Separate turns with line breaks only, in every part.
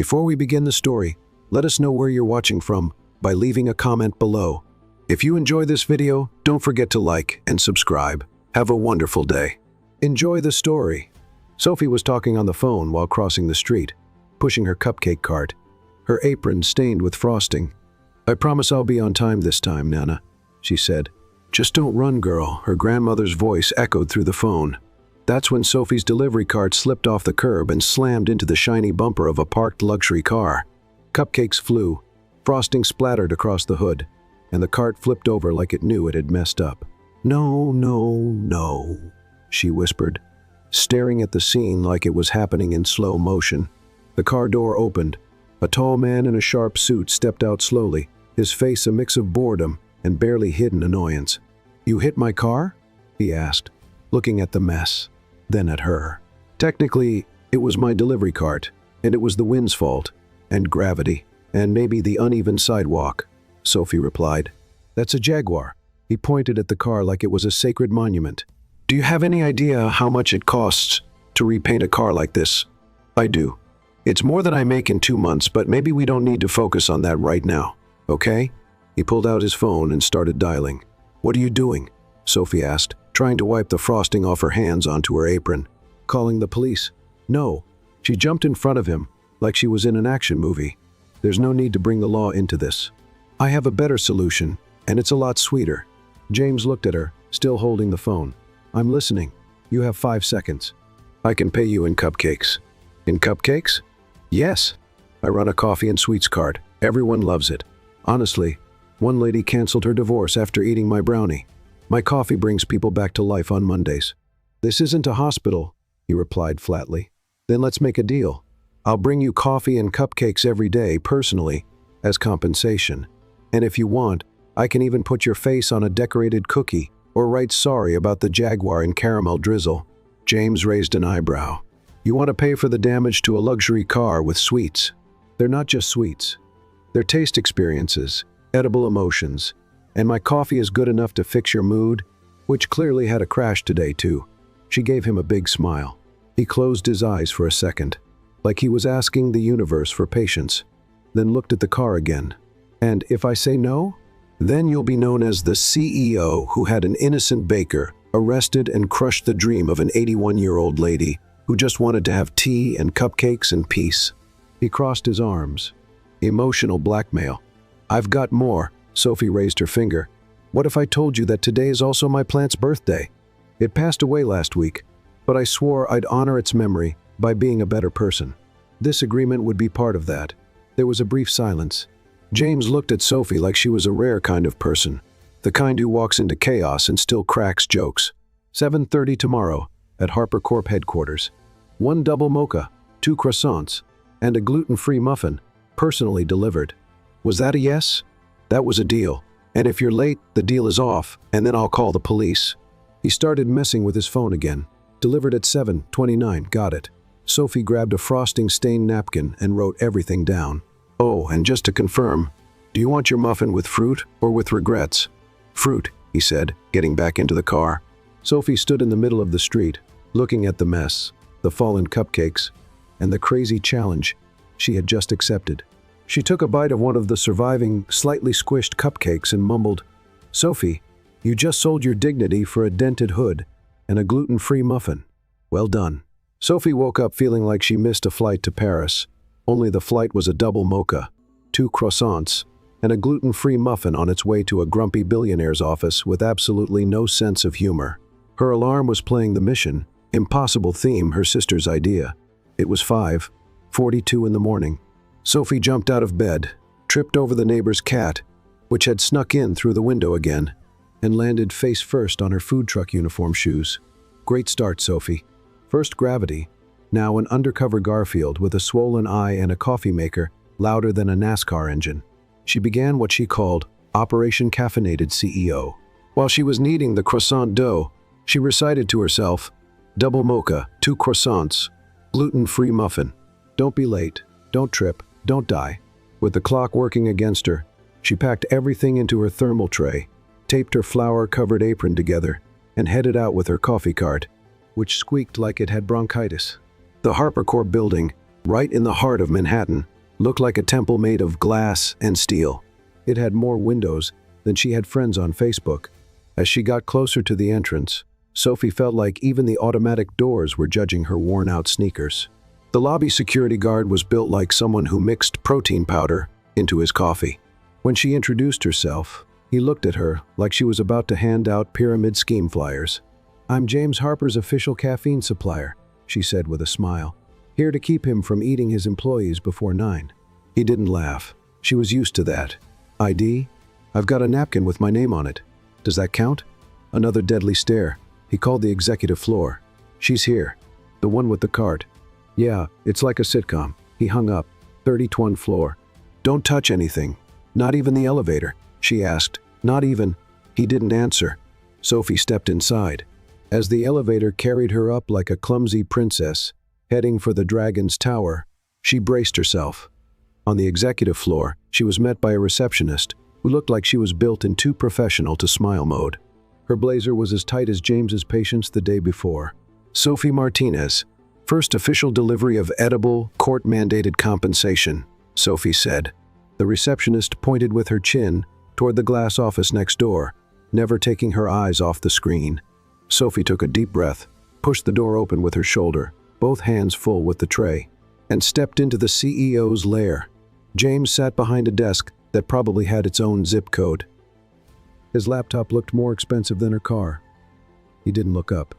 Before we begin the story, let us know where you're watching from by leaving a comment below. If you enjoy this video, don't forget to like and subscribe. Have a wonderful day. Enjoy the story. Sophie was talking on the phone while crossing the street, pushing her cupcake cart, her apron stained with frosting. "I promise I'll be on time this time, Nana," she said. "Just don't run, girl," her grandmother's voice echoed through the phone. That's when Sophie's delivery cart slipped off the curb and slammed into the shiny bumper of a parked luxury car. Cupcakes flew, frosting splattered across the hood, and the cart flipped over like it knew it had messed up. "No, no, no," she whispered, staring at the scene like it was happening in slow motion. The car door opened. A tall man in a sharp suit stepped out slowly, his face a mix of boredom and barely hidden annoyance. "You hit my car?" he asked, looking at the mess, then at her. "Technically, it was my delivery cart, and it was the wind's fault, and gravity, and maybe the uneven sidewalk," Sophie replied. "That's a Jaguar." He pointed at the car like it was a sacred monument. "Do you have any idea how much it costs to repaint a car like this?" "I do. It's more than I make in 2 months, but maybe we don't need to focus on that right now, okay?" He pulled out his phone and started dialing. "What are you doing?" Sophie asked, trying to wipe the frosting off her hands onto her apron. "Calling the police." "No." She jumped in front of him like she was in an action movie. "There's no need to bring the law into this. I have a better solution, and it's a lot sweeter." James looked at her, still holding the phone. "I'm listening. You have 5 seconds. "I can pay you in cupcakes." "In cupcakes?" "Yes. I run a coffee and sweets cart. Everyone loves it. Honestly, one lady canceled her divorce after eating my brownie. My coffee brings people back to life on Mondays." "This isn't a hospital," he replied flatly. "Then let's make a deal. I'll bring you coffee and cupcakes every day, personally, as compensation. And if you want, I can even put your face on a decorated cookie or write sorry about the Jaguar in caramel drizzle." James raised an eyebrow. "You want to pay for the damage to a luxury car with sweets. They're not just sweets. They're taste experiences, edible emotions. And my coffee is good enough to fix your mood," which clearly had a crash today too. She gave him a big smile. He closed his eyes for a second, like he was asking the universe for patience, then looked at the car again. "And if I say no? Then you'll be known as the CEO who had an innocent baker arrested and crushed the dream of an 81-year-old lady who just wanted to have tea and cupcakes and peace." He crossed his arms. Emotional blackmail. "I've got more." Sophie raised her finger. "What if I told you that today is also my plant's birthday? It passed away last week, but I swore I'd honor its memory by being a better person. This agreement would be part of that." There was a brief silence. James looked at Sophie like she was a rare kind of person, the kind who walks into chaos and still cracks jokes. 7:30 tomorrow at Harper Corp headquarters. 1 double mocha, 2 croissants, and a gluten-free muffin, personally delivered. Was that a yes? That was a deal. "And if you're late, the deal is off, and then I'll call the police." He started messing with his phone again. "Delivered at 7:29, got it." Sophie grabbed a frosting-stained napkin and wrote everything down. "Oh, and just to confirm, do you want your muffin with fruit or with regrets?" "Fruit," he said, getting back into the car. Sophie stood in the middle of the street, looking at the mess, the fallen cupcakes, and the crazy challenge she had just accepted. She took a bite of one of the surviving, slightly squished cupcakes and mumbled, "Sophie, you just sold your dignity for a dented hood and a gluten-free muffin. Well done." Sophie woke up feeling like she missed a flight to Paris. Only the flight was a double mocha, 2 croissants, and a gluten-free muffin on its way to a grumpy billionaire's office with absolutely no sense of humor. Her alarm was playing the Mission Impossible theme, her sister's idea. It was 5:42 in the morning. Sophie jumped out of bed, tripped over the neighbor's cat, which had snuck in through the window again, and landed face first on her food truck uniform shoes. Great start, Sophie. First gravity, now an undercover Garfield with a swollen eye and a coffee maker louder than a NASCAR engine. She began what she called Operation Caffeinated CEO. While she was kneading the croissant dough, she recited to herself, "Double mocha, 2 croissants, gluten-free muffin. Don't be late, don't trip, don't die." With the clock working against her, she packed everything into her thermal tray, taped her flour-covered apron together, and headed out with her coffee cart, which squeaked like it had bronchitis. The Harper Corp building, right in the heart of Manhattan, looked like a temple made of glass and steel. It had more windows than she had friends on Facebook. As she got closer to the entrance, Sophie felt like even the automatic doors were judging her worn-out sneakers. The lobby security guard was built like someone who mixed protein powder into his coffee. When she introduced herself, he looked at her like she was about to hand out pyramid scheme flyers. "I'm James Harper's official caffeine supplier," she said with a smile. "Here to keep him from eating his employees before 9. He didn't laugh. She was used to that. "ID? I've got a napkin with my name on it. Does that count?" Another deadly stare. He called the executive floor. "She's here. The one with the cart." "Yeah, it's like a sitcom." He hung up. 32nd floor. "Don't touch anything. Not even the elevator?" she asked. "Not even." He didn't answer. Sophie stepped inside. As the elevator carried her up like a clumsy princess, heading for the Dragon's Tower, she braced herself. On the executive floor, she was met by a receptionist who looked like she was built in too professional to smile mode. Her blazer was as tight as James's patience the day before. "Sophie Martinez, first official delivery of edible, court-mandated compensation," Sophie said. The receptionist pointed with her chin toward the glass office next door, never taking her eyes off the screen. Sophie took a deep breath, pushed the door open with her shoulder, both hands full with the tray, and stepped into the CEO's lair. James sat behind a desk that probably had its own zip code. His laptop looked more expensive than her car. He didn't look up.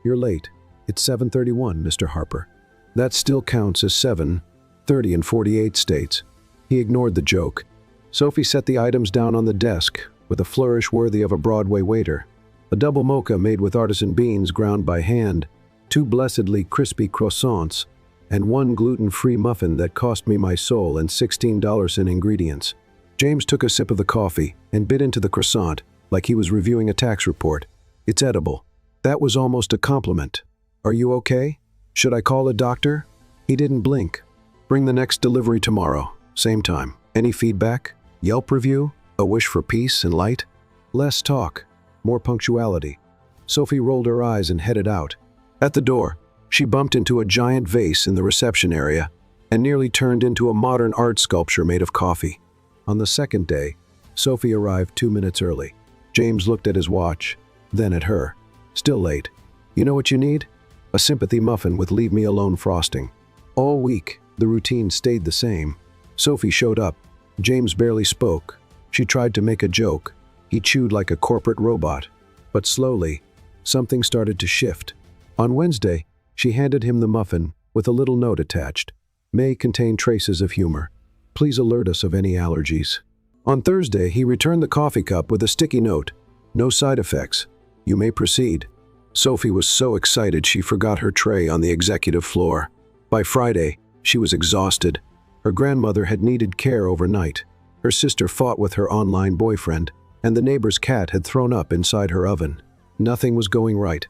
"You're late. It's 7:31, Mr. Harper." "That still counts as 7:30 in 48 states." He ignored the joke. Sophie set the items down on the desk with a flourish worthy of a Broadway waiter. A double mocha made with artisan beans ground by hand, 2 blessedly crispy croissants, and 1 gluten-free muffin that cost me my soul and $16 in ingredients. James took a sip of the coffee and bit into the croissant like he was reviewing a tax report. "It's edible." That was almost a compliment. "Are you okay? Should I call a doctor?" He didn't blink. "Bring the next delivery tomorrow, same time. Any feedback? Yelp review? A wish for peace and light?" Less talk, more punctuality. Sophie rolled her eyes and headed out. At the door, she bumped into a giant vase in the reception area and nearly turned into a modern art sculpture made of coffee. On the second day, Sophie arrived 2 minutes early. James looked at his watch, then at her. "Still late. You know what you need? A sympathy muffin with leave me alone frosting." All week, the routine stayed the same. Sophie showed up. James barely spoke. She tried to make a joke. He chewed like a corporate robot. But slowly, something started to shift. On Wednesday, she handed him the muffin with a little note attached. "May contain traces of humor. Please alert us of any allergies." On Thursday, he returned the coffee cup with a sticky note. "No side effects. You may proceed." Sophie was so excited she forgot her tray on the executive floor. By Friday, she was exhausted. Her grandmother had needed care overnight. Her sister fought with her online boyfriend, and the neighbor's cat had thrown up inside her oven. Nothing was going right.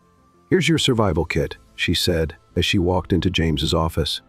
"Here's your survival kit," she said as she walked into James's office.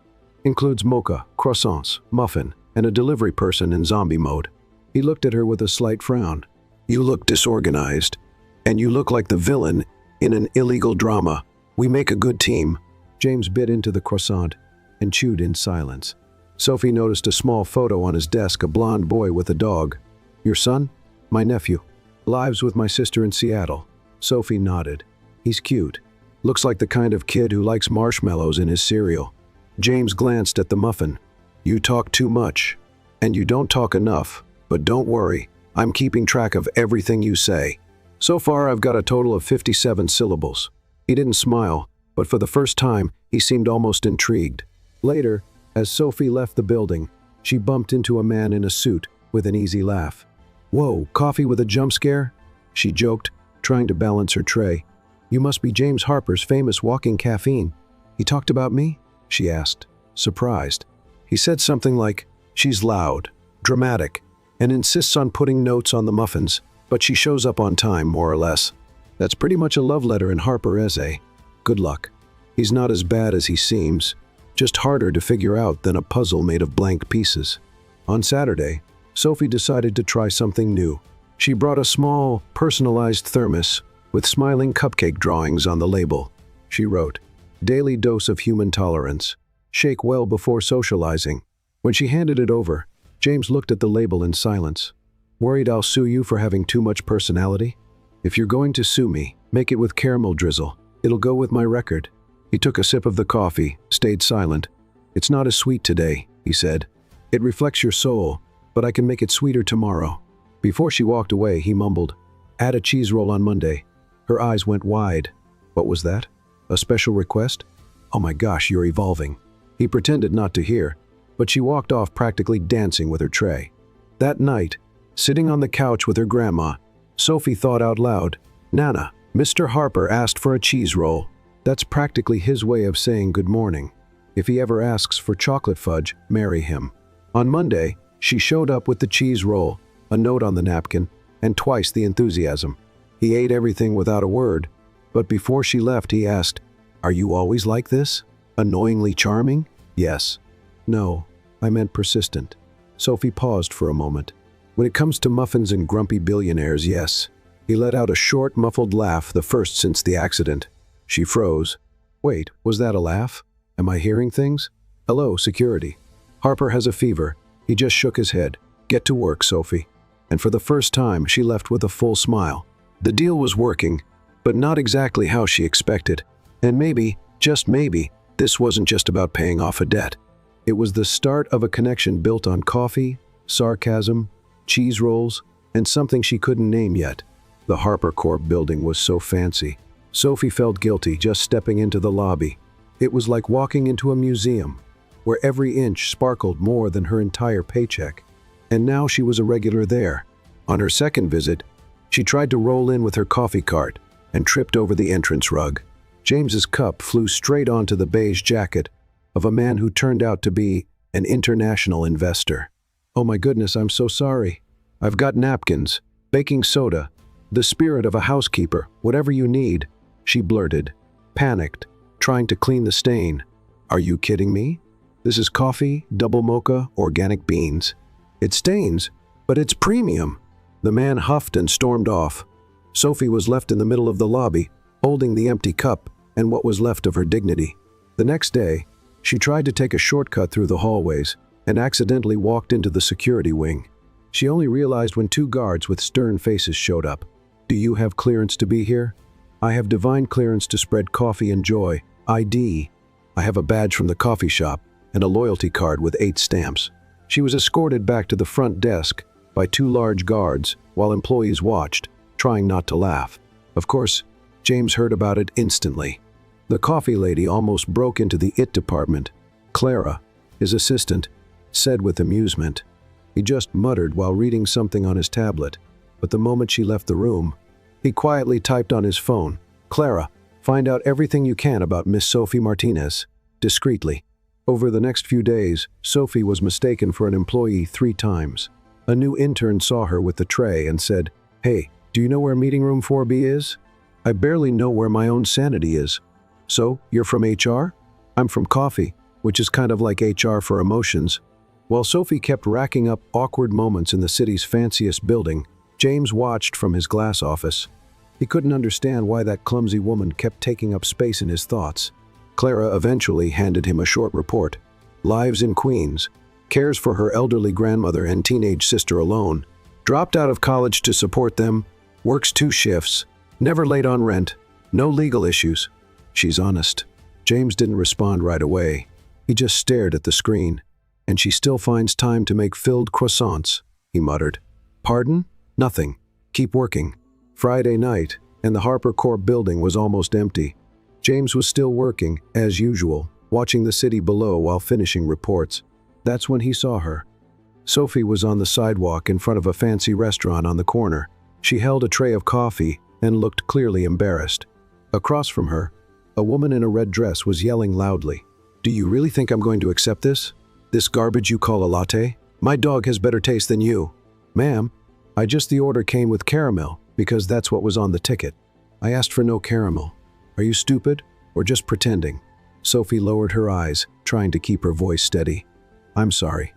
"Includes mocha, croissants, muffin, and a delivery person in zombie mode." He looked at her with a slight frown. "You look disorganized, and you look like the villain in an illegal drama. We make a good team." James bit into the croissant and chewed in silence. Sophie noticed a small photo on his desk, a blond boy with a dog. "Your son?" "My nephew. Lives with my sister in Seattle." Sophie nodded. "He's cute. Looks like the kind of kid who likes marshmallows in his cereal." James glanced at the muffin. "You talk too much, and you don't talk enough, but don't worry, I'm keeping track of everything you say. So far, I've got a total of 57 syllables." He didn't smile, but for the first time, he seemed almost intrigued. Later, as Sophie left the building, she bumped into a man in a suit with an easy laugh. "Whoa, coffee with a jump scare?" she joked, trying to balance her tray. "You must be James Harper's famous walking caffeine." "He talked about me?" she asked, surprised. He said something like, "She's loud, dramatic, and insists on putting notes on the muffins, but she shows up on time, more or less. That's pretty much a love letter in Harper's, eh? Good luck. He's not as bad as he seems, just harder to figure out than a puzzle made of blank pieces." On Saturday, Sophie decided to try something new. She brought a small, personalized thermos with smiling cupcake drawings on the label. She wrote, "Daily dose of human tolerance." shake well before socializing. When she handed it over, James looked at the label in silence. Worried I'll sue you for having too much personality? If you're going to sue me, make it with caramel drizzle. It'll go with my record. He took a sip of the coffee, stayed silent. It's not as sweet today, he said. It reflects your soul, but I can make it sweeter tomorrow. Before she walked away, he mumbled, add a cheese roll on Monday. Her eyes went wide. What was that? A special request? Oh my gosh, you're evolving. He pretended not to hear, but she walked off practically dancing with her tray. That night, sitting on the couch with her grandma, Sophie thought out loud, Nana, Mr. Harper asked for a cheese roll. That's practically his way of saying good morning. If he ever asks for chocolate fudge, marry him. On Monday, she showed up with the cheese roll, a note on the napkin, and twice the enthusiasm. He ate everything without a word, but before she left he asked, are you always like this? Annoyingly charming? Yes. No, I meant persistent. Sophie paused for a moment. When it comes to muffins and grumpy billionaires, yes. He let out a short, muffled laugh, the first since the accident. She froze. Wait, was that a laugh? Am I hearing things? Hello, security. Harper has a fever. He just shook his head. Get to work, Sophie. And for the first time, she left with a full smile. The deal was working, but not exactly how she expected. And maybe, just maybe, this wasn't just about paying off a debt. It was the start of a connection built on coffee, sarcasm, cheese rolls, and something she couldn't name yet. The Harper Corp building was so fancy. Sophie felt guilty just stepping into the lobby. It was like walking into a museum, where every inch sparkled more than her entire paycheck. And now she was a regular there. On her second visit, she tried to roll in with her coffee cart and tripped over the entrance rug. James's cup flew straight onto the beige jacket of a man who turned out to be an international investor. Oh my goodness, I'm so sorry. I've got napkins, baking soda, the spirit of a housekeeper, whatever you need, she blurted, panicked, trying to clean the stain. Are you kidding me? This is coffee, double mocha, organic beans. It stains, but it's premium. The man huffed and stormed off. Sophie was left in the middle of the lobby, holding the empty cup and what was left of her dignity. The next day, she tried to take a shortcut through the hallways and accidentally walked into the security wing. She only realized when two guards with stern faces showed up. Do you have clearance to be here? I have divine clearance to spread coffee and joy. ID. I have a badge from the coffee shop and a loyalty card with 8 stamps. She was escorted back to the front desk by 2 large guards while employees watched, trying not to laugh. Of course, James heard about it instantly. The coffee lady almost broke into the IT department. Clara, his assistant, said with amusement. He just muttered while reading something on his tablet, but the moment she left the room, he quietly typed on his phone, Clara, find out everything you can about Miss Sophie Martinez, discreetly. Over the next few days, Sophie was mistaken for an employee 3 times. A new intern saw her with the tray and said, Hey, do you know where meeting room 4B is? I barely know where my own sanity is. So, you're from HR? I'm from coffee, which is kind of like HR for emotions. While Sophie kept racking up awkward moments in the city's fanciest building, James watched from his glass office. He couldn't understand why that clumsy woman kept taking up space in his thoughts. Clara eventually handed him a short report. Lives in Queens. Cares for her elderly grandmother and teenage sister alone. Dropped out of college to support them. Works 2 shifts. Never late on rent. No legal issues. She's honest. James didn't respond right away. He just stared at the screen. And she still finds time to make filled croissants, he muttered. Pardon? Nothing. Keep working. Friday night, and the Harper Corp building was almost empty. James was still working, as usual, watching the city below while finishing reports. That's when he saw her. Sophie was on the sidewalk in front of a fancy restaurant on the corner. She held a tray of coffee and looked clearly embarrassed. Across from her, a woman in a red dress was yelling loudly. Do you really think I'm going to accept this? This garbage you call a latte? My dog has better taste than you. Ma'am, the order came with caramel because that's what was on the ticket. I asked for no caramel. Are you stupid or just pretending? Sophie lowered her eyes, trying to keep her voice steady. I'm sorry.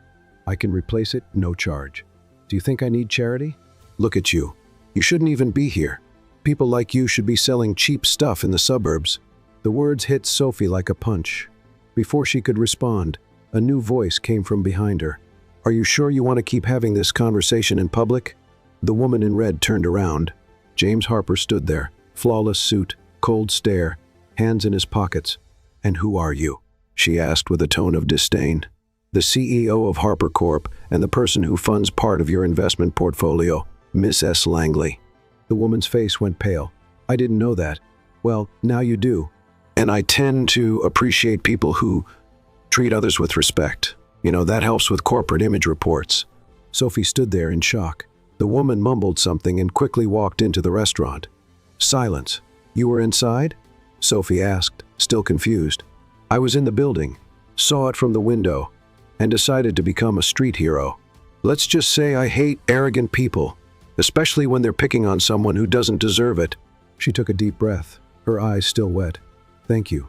I can replace it, no charge. Do you think I need charity? Look at you. You shouldn't even be here. People like you should be selling cheap stuff in the suburbs. The words hit Sophie like a punch. Before she could respond, a new voice came from behind her. "Are you sure you want to keep having this conversation in public?" The woman in red turned around. James Harper stood there, flawless suit, cold stare, hands in his pockets. "And who are you?" she asked with a tone of disdain. "The CEO of Harper Corp. And the person who funds part of your investment portfolio, Miss S. Langley." The woman's face went pale. "I didn't know that." "Well, now you do. And I tend to appreciate people who treat others with respect. You know, that helps with corporate image reports." Sophie stood there in shock. The woman mumbled something and quickly walked into the restaurant. Silence. "You were inside?" Sophie asked, still confused. "I was in the building, saw it from the window, and decided to become a street hero. Let's just say I hate arrogant people, especially when they're picking on someone who doesn't deserve it." She took a deep breath, her eyes still wet. "Thank you.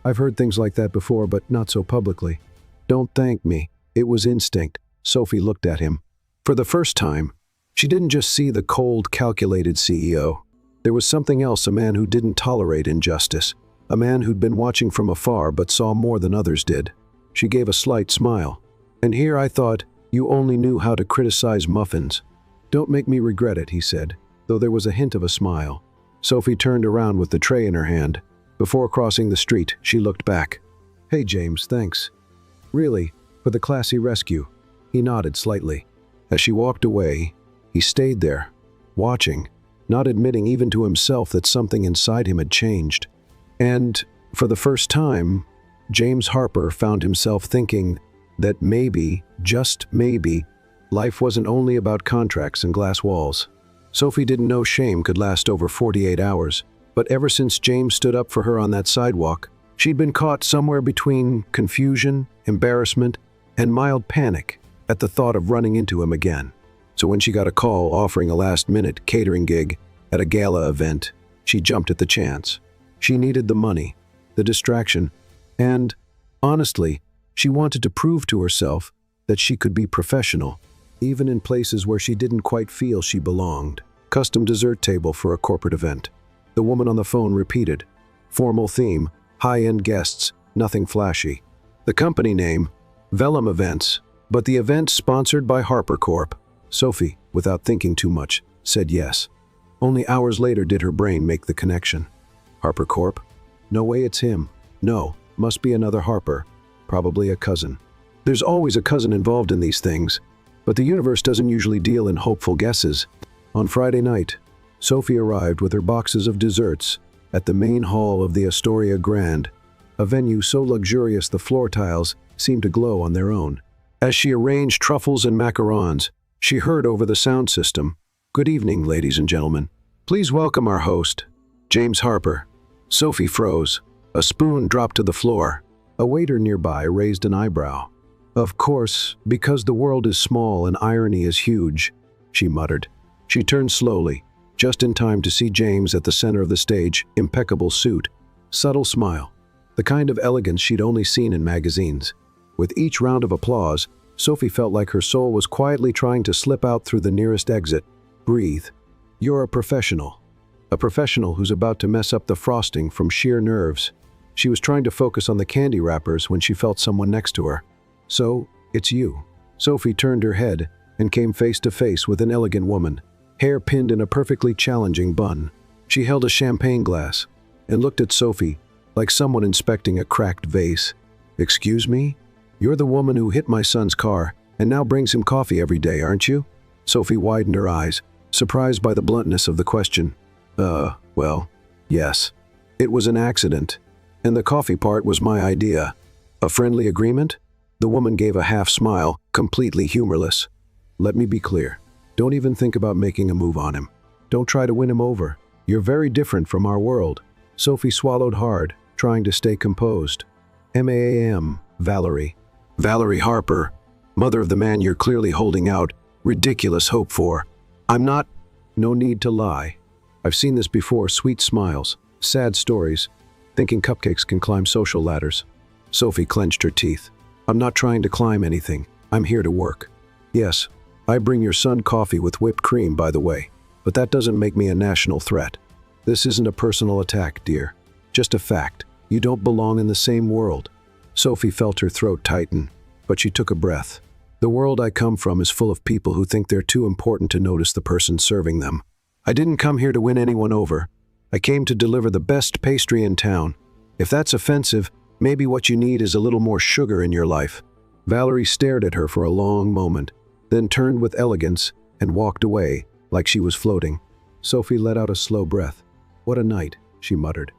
I've heard things like that before, but not so publicly." "Don't thank me. It was instinct." Sophie looked at him. For the first time, she didn't just see the cold, calculated CEO. There was something else, a man who didn't tolerate injustice, a man who'd been watching from afar but saw more than others did. She gave a slight smile. "And here I thought you only knew how to criticize muffins." "Don't make me regret it," he said, though there was a hint of a smile. Sophie turned around with the tray in her hand. Before crossing the street, she looked back. "Hey, James, thanks. Really, for the classy rescue." He nodded slightly. As she walked away, he stayed there, watching, not admitting even to himself that something inside him had changed. And, for the first time, James Harper found himself thinking that maybe, just maybe, life wasn't only about contracts and glass walls. Sophie didn't know shame could last over 48 hours, but ever since James stood up for her on that sidewalk, she'd been caught somewhere between confusion, embarrassment, and mild panic at the thought of running into him again. So when she got a call offering a last-minute catering gig at a gala event, she jumped at the chance. She needed the money, the distraction, and, honestly, she wanted to prove to herself that she could be professional, even in places where she didn't quite feel she belonged. Custom dessert table for a corporate event. The woman on the phone repeated. Formal theme, high-end guests, nothing flashy. The company name, Vellum Events, but the event sponsored by Harper Corp. Sophie, without thinking too much, said yes. Only hours later did her brain make the connection. Harper Corp? No way it's him. No, must be another Harper. Probably a cousin. There's always a cousin involved in these things, but the universe doesn't usually deal in hopeful guesses. On Friday night, Sophie arrived with her boxes of desserts at the main hall of the Astoria Grand, a venue so luxurious the floor tiles seemed to glow on their own. As she arranged truffles and macarons, she heard over the sound system, "Good evening, ladies and gentlemen. Please welcome our host, James Harper." Sophie froze. A spoon dropped to the floor. A waiter nearby raised an eyebrow. "Of course, because the world is small and irony is huge," she muttered. She turned slowly, just in time to see James at the center of the stage, impeccable suit, subtle smile, the kind of elegance she'd only seen in magazines. With each round of applause, Sophie felt like her soul was quietly trying to slip out through the nearest exit. Breathe. You're a professional who's about to mess up the frosting from sheer nerves. She was trying to focus on the candy wrappers when she felt someone next to her. "So, it's you." Sophie turned her head and came face to face with an elegant woman, hair pinned in a perfectly challenging bun. She held a champagne glass and looked at Sophie like someone inspecting a cracked vase. "Excuse me? You're the woman who hit my son's car and now brings him coffee every day, aren't you?" Sophie widened her eyes, surprised by the bluntness of the question. Well, yes. It was an accident, and the coffee part was my idea." "A friendly agreement?" The woman gave a half smile, completely humorless. "Let me be clear. Don't even think about making a move on him. Don't try to win him over. You're very different from our world." Sophie swallowed hard, trying to stay composed. "MAAM, Valerie. Valerie Harper, mother of the man you're clearly holding out ridiculous hope for. I'm not." "No need to lie. I've seen this before, sweet smiles, sad stories, thinking cupcakes can climb social ladders." Sophie clenched her teeth. "I'm not trying to climb anything. I'm here to work. Yes, I bring your son coffee with whipped cream, by the way, but that doesn't make me a national threat. This isn't a personal attack, dear. Just a fact. You don't belong in the same world." Sophie felt her throat tighten, but she took a breath. The world I come from is full of people who think they're too important to notice the person serving them. I didn't come here to win anyone over. I came to deliver the best pastry in town. If that's offensive, maybe what you need is a little more sugar in your life. Valerie stared at her for a long moment, then turned with elegance and walked away like she was floating. Sophie let out a slow breath. What a night, she muttered.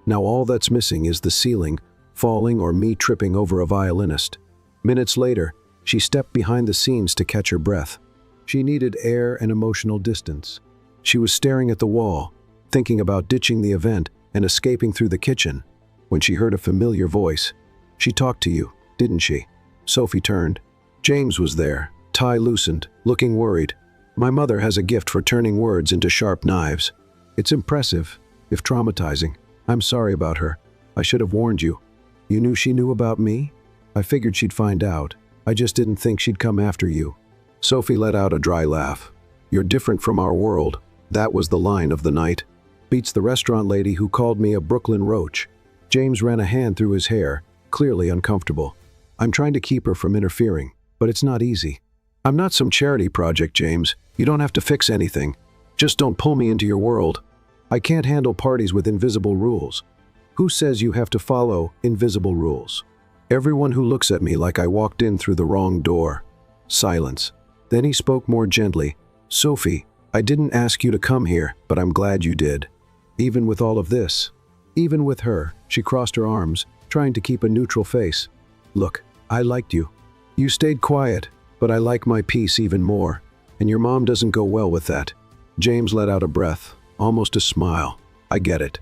Now all that's missing is the ceiling falling or me tripping over a violinist. Minutes later, she stepped behind the scenes to catch her breath. She needed air and emotional distance. She was staring at the wall, thinking about ditching the event and escaping through the kitchen, when she heard a familiar voice. She talked to you, didn't she? Sophie turned. James was there, tie loosened, looking worried. My mother has a gift for turning words into sharp knives. It's impressive, if traumatizing. I'm sorry about her. I should have warned you. You knew she knew about me? I figured she'd find out. I just didn't think she'd come after you. Sophie let out a dry laugh. You're different from our world. That was the line of the night. Beats the restaurant lady who called me a Brooklyn roach. James ran a hand through his hair, clearly uncomfortable. I'm trying to keep her from interfering, but it's not easy. I'm not some charity project, James. You don't have to fix anything. Just don't pull me into your world. I can't handle parties with invisible rules. Who says you have to follow invisible rules? Everyone who looks at me like I walked in through the wrong door. Silence. Then he spoke more gently. Sophie, I didn't ask you to come here, but I'm glad you did. Even with all of this, even with her, she crossed her arms, trying to keep a neutral face. Look, I liked you. You stayed quiet, but I like my peace even more, and your mom doesn't go well with that. James let out a breath, almost a smile. I get it.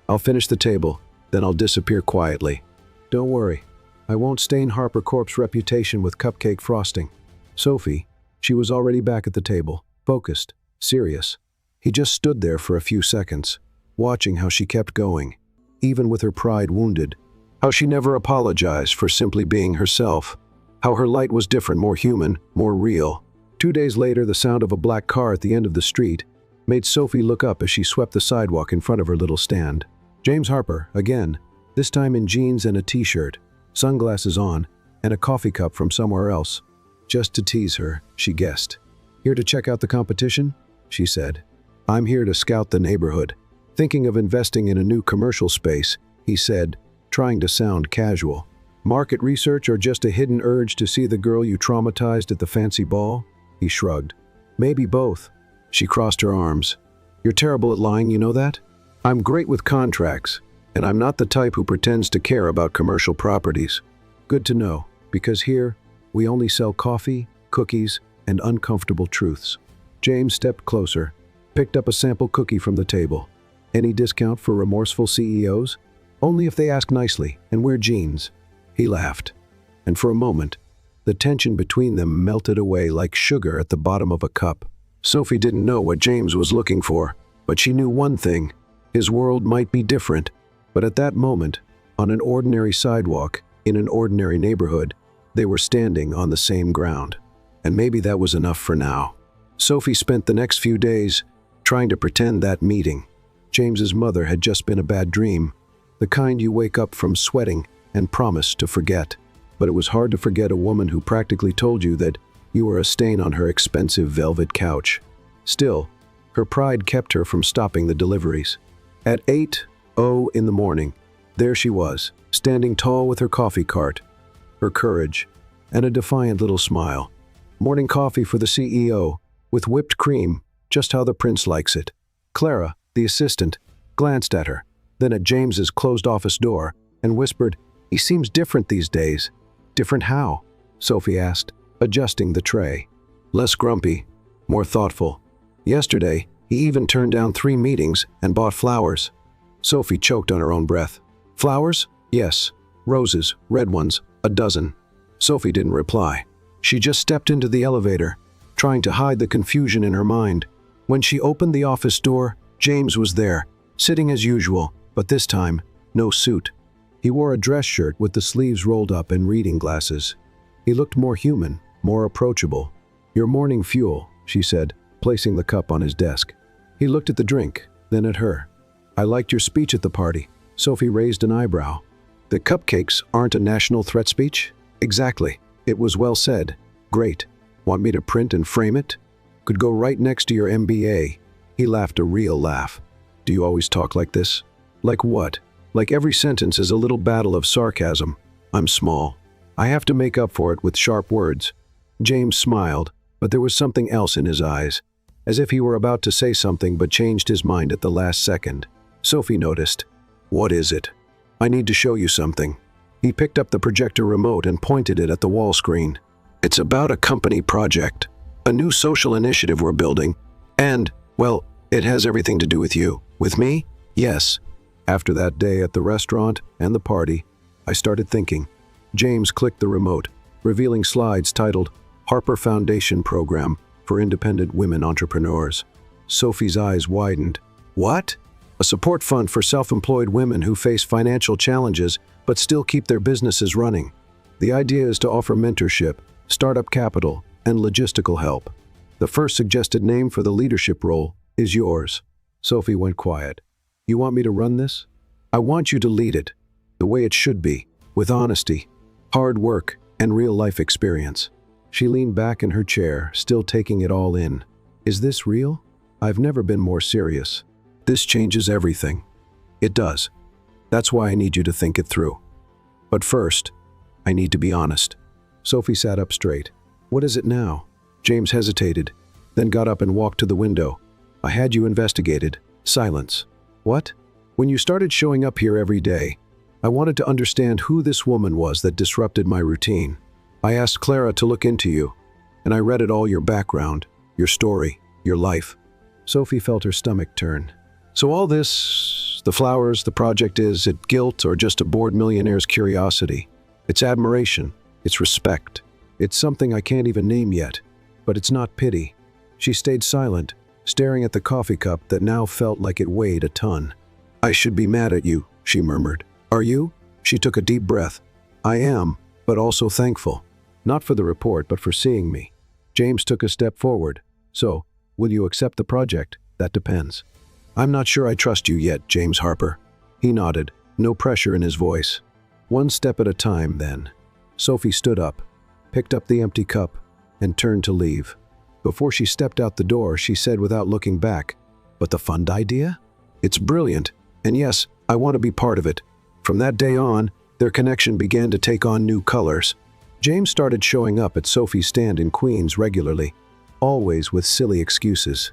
I'll finish the table, then I'll disappear quietly. Don't worry, I won't stain Harper Corp's reputation with cupcake frosting. Sophie, she was already back at the table, focused, serious. He just stood there for a few seconds, watching how she kept going, even with her pride wounded, how she never apologized for simply being herself, how her light was different, more human, more real. 2 days later, the sound of a black car at the end of the street made Sophie look up as she swept the sidewalk in front of her little stand. James Harper, again, this time in jeans and a t-shirt, sunglasses on, and a coffee cup from somewhere else. Just to tease her, she guessed. Here to check out the competition? She said. I'm here to scout the neighborhood. Thinking of investing in a new commercial space, he said, trying to sound casual. Market research or just a hidden urge to see the girl you traumatized at the fancy ball? He shrugged. Maybe both. She crossed her arms. You're terrible at lying, you know that? I'm great with contracts, and I'm not the type who pretends to care about commercial properties. Good to know, because here, we only sell coffee, cookies, and uncomfortable truths. James stepped closer, picked up a sample cookie from the table. Any discount for remorseful CEOs? Only if they ask nicely and wear jeans. He laughed, and for a moment, the tension between them melted away like sugar at the bottom of a cup. Sophie didn't know what James was looking for, but she knew one thing. His world might be different, but at that moment, on an ordinary sidewalk, in an ordinary neighborhood, they were standing on the same ground. And maybe that was enough for now. Sophie spent the next few days trying to pretend that meeting. James's mother had just been a bad dream, the kind you wake up from sweating and promise to forget. But it was hard to forget a woman who practically told you that you were a stain on her expensive velvet couch. Still, her pride kept her from stopping the deliveries. At 8:00 in the morning, there she was, standing tall with her coffee cart, her courage, and a defiant little smile. Morning coffee for the CEO, with whipped cream, just how the prince likes it. Clara, the assistant, glanced at her, then at James's closed office door, and whispered, "He seems different these days." "Different how?" Sophie asked, adjusting the tray. "Less grumpy, more thoughtful. Yesterday, he even turned down 3 meetings and bought flowers." Sophie choked on her own breath. "Flowers? Yes. Roses, red ones, a dozen." Sophie didn't reply. She just stepped into the elevator, trying to hide the confusion in her mind. When she opened the office door, James was there, sitting as usual, but this time, no suit. He wore a dress shirt with the sleeves rolled up and reading glasses. He looked more human, more approachable. "Your morning fuel," she said, placing the cup on his desk. He looked at the drink, then at her. "I liked your speech at the party." Sophie raised an eyebrow. The cupcakes aren't a national threat speech? Exactly. It was well said. Great. Want me to print and frame it? Could go right next to your MBA. He laughed a real laugh. Do you always talk like this? Like what? Like every sentence is a little battle of sarcasm. I'm small. I have to make up for it with sharp words. James smiled, but there was something else in his eyes, as if he were about to say something but changed his mind at the last second. Sophie noticed. What is it? I need to show you something. He picked up the projector remote and pointed it at the wall screen. It's about a company project, a new social initiative we're building, and, well, it has everything to do with you. With me? Yes. After that day at the restaurant and the party, I started thinking. James clicked the remote, revealing slides titled Harper Foundation Program for Independent Women Entrepreneurs. Sophie's eyes widened. What? A support fund for self-employed women who face financial challenges but still keep their businesses running. The idea is to offer mentorship, startup capital, and logistical help. The first suggested name for the leadership role is yours. Sophie went quiet. You want me to run this? I want you to lead it, the way it should be, with honesty, hard work, and real-life experience. She leaned back in her chair, still taking it all in. Is this real? I've never been more serious. This changes everything. It does. That's why I need you to think it through. But first, I need to be honest. Sophie sat up straight. What is it now? James hesitated, then got up and walked to the window. I had you investigated. Silence. What? When you started showing up here every day, I wanted to understand who this woman was that disrupted my routine. I asked Clara to look into you, and I read it all, your background, your story, your life. Sophie felt her stomach turn. So all this, the flowers, the project, is it guilt or just a bored millionaire's curiosity? It's admiration. It's respect. It's something I can't even name yet, but it's not pity. She stayed silent, staring at the coffee cup that now felt like it weighed a ton. I should be mad at you, she murmured. Are you? She took a deep breath. I am, but also thankful. Not for the report, but for seeing me. James took a step forward. So, will you accept the project? That depends. I'm not sure I trust you yet, James Harper. He nodded, no pressure in his voice. One step at a time, then. Sophie stood up, picked up the empty cup, and turned to leave. Before she stepped out the door, she said without looking back, but the fund idea? It's brilliant, and yes, I want to be part of it. From that day on, their connection began to take on new colors. James started showing up at Sophie's stand in Queens regularly, always with silly excuses.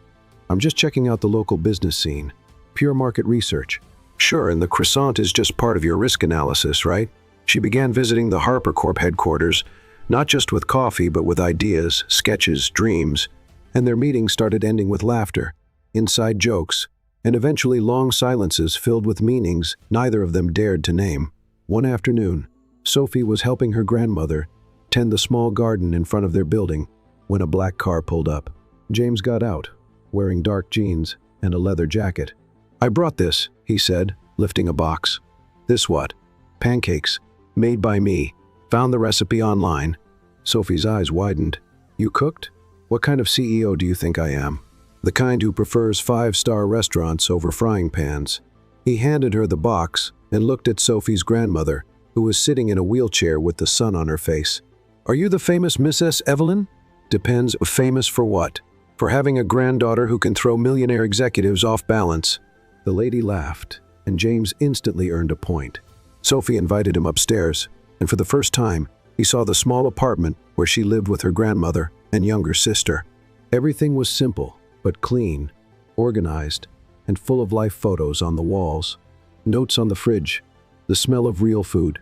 I'm just checking out the local business scene. Pure market research. Sure, and the croissant is just part of your risk analysis, right? She began visiting the Harper Corp headquarters, not just with coffee, but with ideas, sketches, dreams. And their meetings started ending with laughter, inside jokes, and eventually long silences filled with meanings neither of them dared to name. One afternoon, Sophie was helping her grandmother tend the small garden in front of their building when a black car pulled up. James got out, wearing dark jeans and a leather jacket. I brought this, he said, lifting a box. This what? Pancakes, made by me. Found the recipe online. Sophie's eyes widened. You cooked? What kind of CEO do you think I am? The kind who prefers five-star restaurants over frying pans. He handed her the box and looked at Sophie's grandmother, who was sitting in a wheelchair with the sun on her face. Are you the famous Mrs. Evelyn? Depends. Famous for what? For having a granddaughter who can throw millionaire executives off balance. The lady laughed, and James instantly earned a point. Sophie invited him upstairs, and for the first time, he saw the small apartment where she lived with her grandmother and younger sister. Everything was simple, but clean, organized, and full of life photos on the walls. Notes on the fridge, the smell of real food.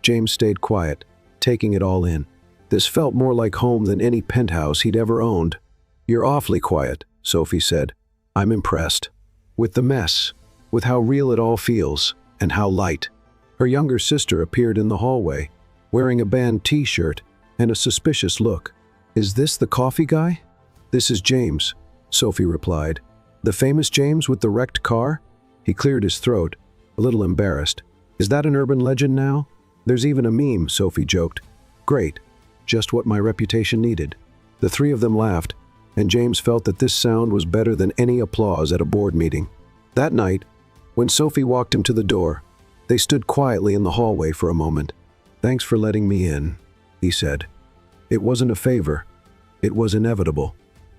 James stayed quiet, taking it all in. This felt more like home than any penthouse he'd ever owned. You're awfully quiet, Sophie said. I'm impressed. With the mess, with how real it all feels, and how light. Her younger sister appeared in the hallway, wearing a band t-shirt and a suspicious look. Is this the coffee guy? This is James, Sophie replied. The famous James with the wrecked car? He cleared his throat, a little embarrassed. Is that an urban legend now? There's even a meme, Sophie joked. Great. Just what my reputation needed. The three of them laughed, and James felt that this sound was better than any applause at a board meeting. That night, when Sophie walked him to the door, They stood quietly in the hallway for a moment. "Thanks for letting me in," he said. It wasn't a favor. It was inevitable.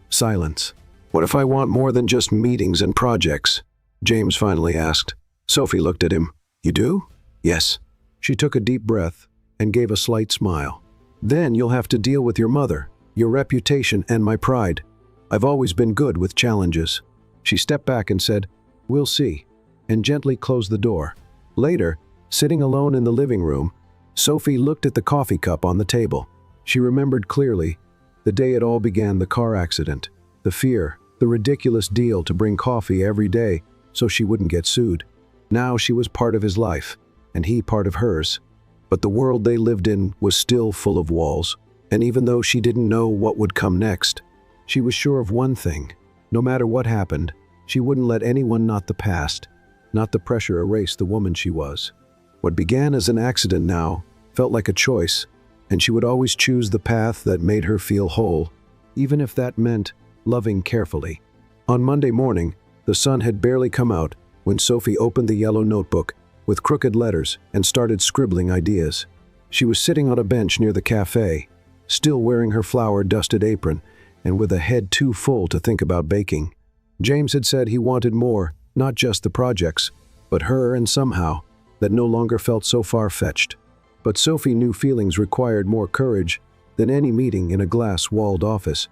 Silence. "What if I want more than just meetings and projects?" James finally asked. Sophie looked at him. "You do?" "Yes." She took a deep breath and gave a slight smile. "Then you'll have to deal with your mother, your reputation, and my pride. I've always been good with challenges." She stepped back and said, "We'll see," and gently closed the door. Later, sitting alone in the living room, Sophie looked at the coffee cup on the table. She remembered clearly the day it all began, the car accident, the fear, the ridiculous deal to bring coffee every day so she wouldn't get sued. Now she was part of his life, and he part of hers. But the world they lived in was still full of walls, and even though she didn't know what would come next, she was sure of one thing. No matter what happened, she wouldn't let anyone, not the past, not the pressure, erase the woman she was. What began as an accident now felt like a choice, and she would always choose the path that made her feel whole, even if that meant loving carefully. On Monday morning, the sun had barely come out when Sophie opened the yellow notebook with crooked letters and started scribbling ideas. She was sitting on a bench near the cafe, still wearing her flour-dusted apron and with a head too full to think about baking. James had said he wanted more, not just the projects, but her, and somehow that no longer felt so far-fetched. But Sophie knew feelings required more courage than any meeting in a glass-walled office,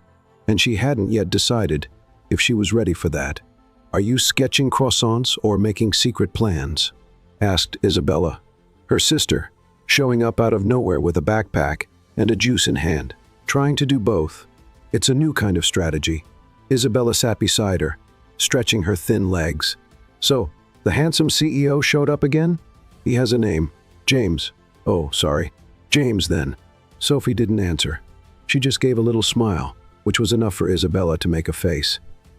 and she hadn't yet decided if she was ready for that. "Are you sketching croissants or making secret plans?" asked Isabella, her sister, showing up out of nowhere with a backpack and a juice in hand. "Trying to do both. It's a new kind of strategy." Isabella sat beside her, stretching her thin legs. "So, the handsome CEO showed up again? He has a name. James. Oh, sorry. James, then." Sophie didn't answer. She just gave a little smile, which was enough for Isabella to make a face.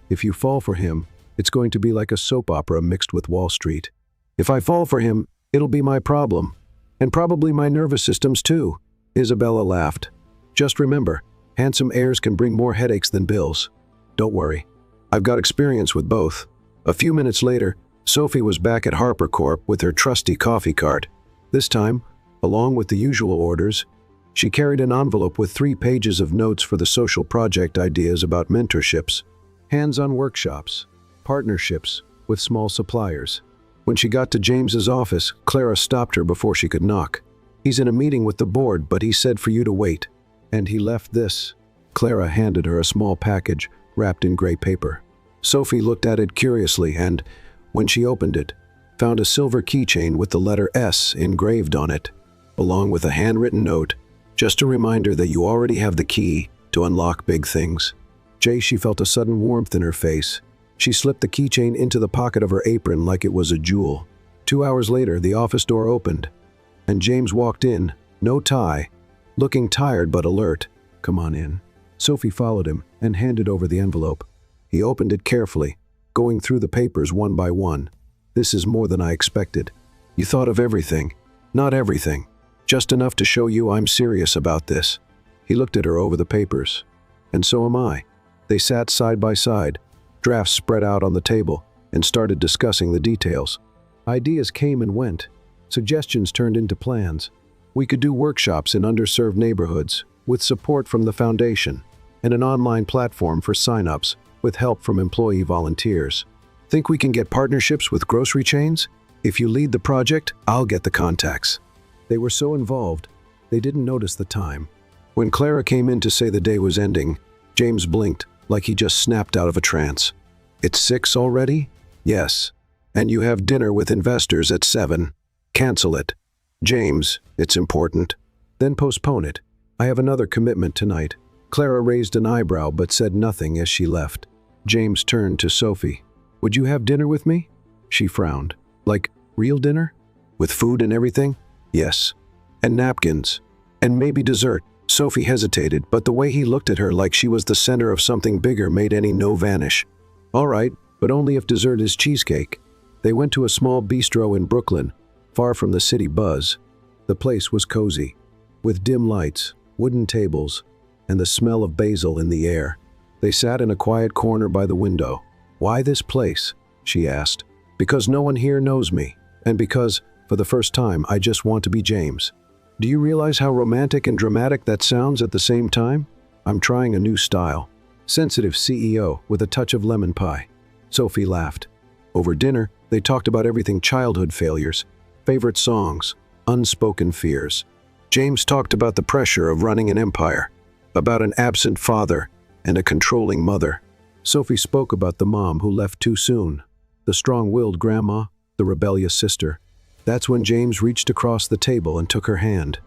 "If you fall for him, it's going to be like a soap opera mixed with Wall Street. If I fall for him, it'll be my problem. And probably my nervous systems too." Isabella laughed. "Just remember, handsome heirs can bring more headaches than bills. Don't worry. I've got experience with both." A few minutes later, Sophie was back at Harper Corp with her trusty coffee cart. This time, along with the usual orders, she carried an envelope with 3 pages of notes for the social project ideas about mentorships, hands-on workshops, partnerships with small suppliers. When she got to James's office, Clara stopped her before she could knock. "He's in a meeting with the board, but he said for you to wait. And he left this." Clara handed her a small package wrapped in gray paper. Sophie looked at it curiously and, when she opened it, found a silver keychain with the letter S engraved on it, along with a handwritten note, just a reminder that you already have the key to unlock big things. She felt a sudden warmth in her face. She slipped the keychain into the pocket of her apron like it was a jewel. 2 hours later, the office door opened, and James walked in, no tie, looking tired but alert. "Come on in." Sophie followed him and handed over the envelope. He opened it carefully, going through the papers one by one. "This is more than I expected. You thought of everything." "Not everything. Just enough to show you I'm serious about this." He looked at her over the papers. "And so am I." They sat side by side, drafts spread out on the table, and started discussing the details. Ideas came and went. Suggestions turned into plans. We could do workshops in underserved neighborhoods, with support from the foundation, and an online platform for sign-ups, with help from employee volunteers. "Think we can get partnerships with grocery chains? If you lead the project, I'll get the contacts." They were so involved, they didn't notice the time. When Clara came in to say the day was ending, James blinked, like he just snapped out of a trance. "It's 6 already?" "Yes. And you have dinner with investors at 7. Cancel it." "James, it's important." "Then postpone it. I have another commitment tonight." Clara raised an eyebrow but said nothing as she left. James turned to Sophie. "Would you have dinner with me?" She frowned. "Like, real dinner? With food and everything?" "Yes. And napkins. And maybe dessert." Sophie hesitated, but the way he looked at her like she was the center of something bigger made any no vanish. "All right, but only if dessert is cheesecake." They went to a small bistro in Brooklyn, far from the city buzz. The place was cozy, with dim lights, wooden tables, and the smell of basil in the air. They sat in a quiet corner by the window. "Why this place?" she asked. "Because no one here knows me, and because, For the first time, I just want to be James. Do you realize how romantic and dramatic that sounds at the same time? I'm trying a new style. Sensitive CEO with a touch of lemon pie. Sophie laughed. Over dinner, they talked about everything: childhood failures, favorite songs, unspoken fears. James talked about the pressure of running an empire, about an absent father and a controlling mother. Sophie spoke about the mom who left too soon, the strong-willed grandma, the rebellious sister. That's when James reached across the table and took her hand.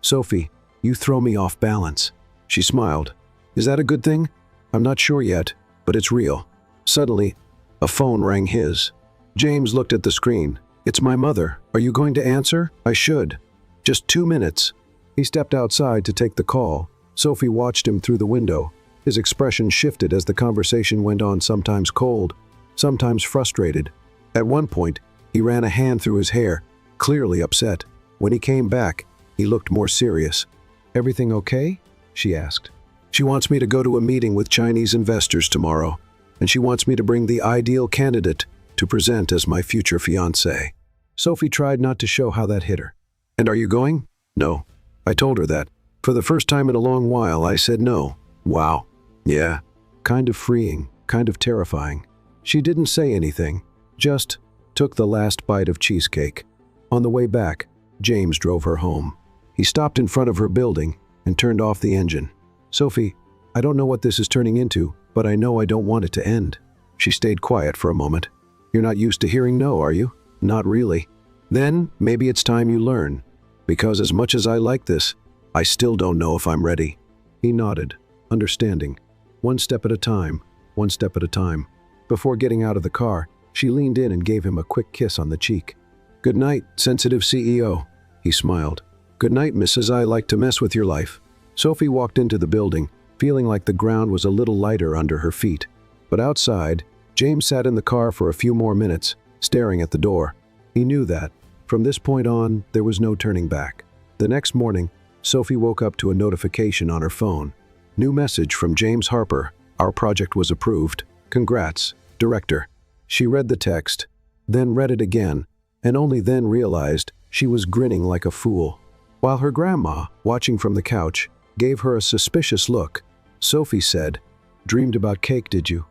"Sophie, you throw me off balance." She smiled. "Is that a good thing? I'm not sure yet, but it's real." Suddenly, a phone rang his. James looked at the screen. "It's my mother. Are you going to answer?" "I should. Just 2 minutes." He stepped outside to take the call. Sophie watched him through the window. His expression shifted as the conversation went on, sometimes cold, sometimes frustrated. At one point, he ran a hand through his hair, clearly upset. When he came back, he looked more serious. "Everything okay?" she asked. "She wants me to go to a meeting with Chinese investors tomorrow, and she wants me to bring the ideal candidate to present as my future fiancé." Sophie tried not to show how that hit her. "And are you going?" "No." I told her that. For the first time in a long while, I said no. "Wow. Yeah. Kind of freeing, kind of terrifying." She didn't say anything, just took the last bite of cheesecake. On the way back, James drove her home. He stopped in front of her building and turned off the engine. "Sophie, I don't know what this is turning into, but I know I don't want it to end." She stayed quiet for a moment. "You're not used to hearing no, are you?" "Not really." "Then maybe it's time you learn. Because as much as I like this, I still don't know if I'm ready." He nodded, understanding. One step at a time, one step at a time. Before getting out of the car, she leaned in and gave him a quick kiss on the cheek. "Good night, sensitive CEO." He smiled. "Good night, Mrs. I like to mess with your life." Sophie walked into the building, feeling like the ground was a little lighter under her feet. But outside, James sat in the car for a few more minutes, staring at the door. He knew that, from this point on, there was no turning back. The next morning, Sophie woke up to a notification on her phone. New message from James Harper. "Our project was approved. Congrats, Director." She read the text, then read it again, and only then realized she was grinning like a fool. While her grandma, watching from the couch, gave her a suspicious look, Sophie said, "Dreamed about cake, did you?"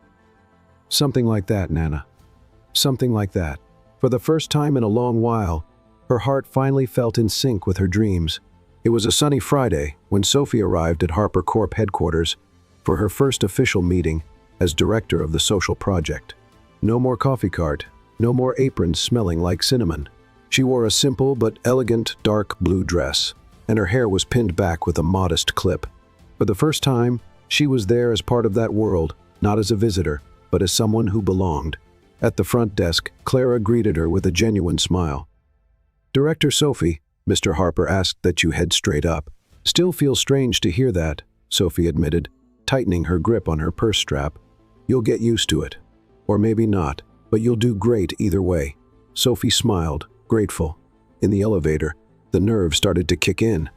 "Something like that, Nana. Something like that." For the first time in a long while, her heart finally felt in sync with her dreams. It was a sunny Friday when Sophie arrived at Harper Corp headquarters for her first official meeting as director of the social project. No more coffee cart, no more aprons smelling like cinnamon. She wore a simple but elegant dark blue dress, and her hair was pinned back with a modest clip. For the first time, she was there as part of that world, not as a visitor, but as someone who belonged. At the front desk, Clara greeted her with a genuine smile. "Director Sophie," Mr. Harper asked that you head straight up. "Still feels strange to hear that," Sophie admitted, tightening her grip on her purse strap. "You'll get used to it. Or maybe not, but you'll do great either way." Sophie smiled, grateful. In the elevator, the nerves started to kick in.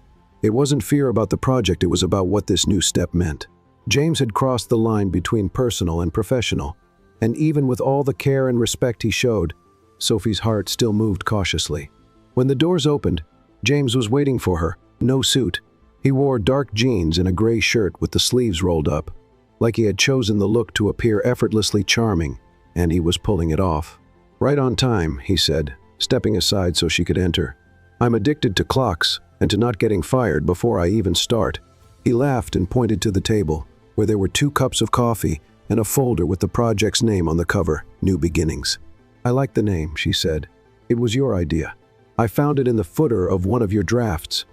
It wasn't fear about the project, it was about what this new step meant. James had crossed the line between personal and professional, and even with all the care and respect he showed, Sophie's heart still moved cautiously. When the doors opened, James was waiting for her, no suit. He wore dark jeans and a gray shirt with the sleeves rolled up, like he had chosen the look to appear effortlessly charming, and he was pulling it off. "Right on time," he said, stepping aside so she could enter. "I'm addicted to clocks and to not getting fired before I even start." He laughed and pointed to the table, where there were 2 cups of coffee and a folder with the project's name on the cover, New Beginnings. "I like the name," she said. "It was your idea. I found it in the footer of one of your drafts.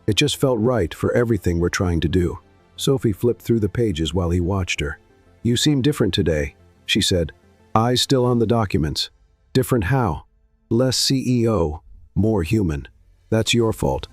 It just felt right for everything we're trying to do." Sophie flipped through the pages while he watched her. "You seem different today," she said, eyes still on the documents. "Different how?" "Less CEO, more human. That's your fault.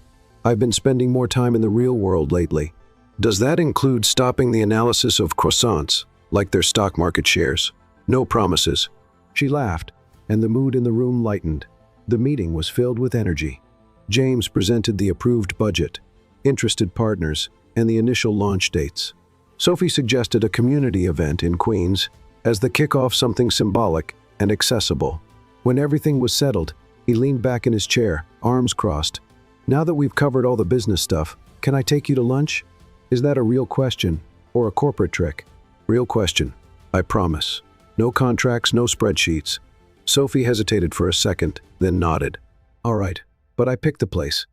I've been spending more time in the real world lately." "Does that include stopping the analysis of croissants, like their stock market shares? No promises." She laughed, and the mood in the room lightened. The meeting was filled with energy. James presented the approved budget, interested partners, and the initial launch dates. Sophie suggested a community event in Queens as the kickoff, something symbolic and accessible. When everything was settled, He leaned back in his chair, arms crossed. Now that we've covered all the business stuff, can I take you to lunch? Is that a real question or a corporate trick? Real question, I promise. No contracts, no spreadsheets. Sophie hesitated for a second, then nodded. All right, but I picked the place.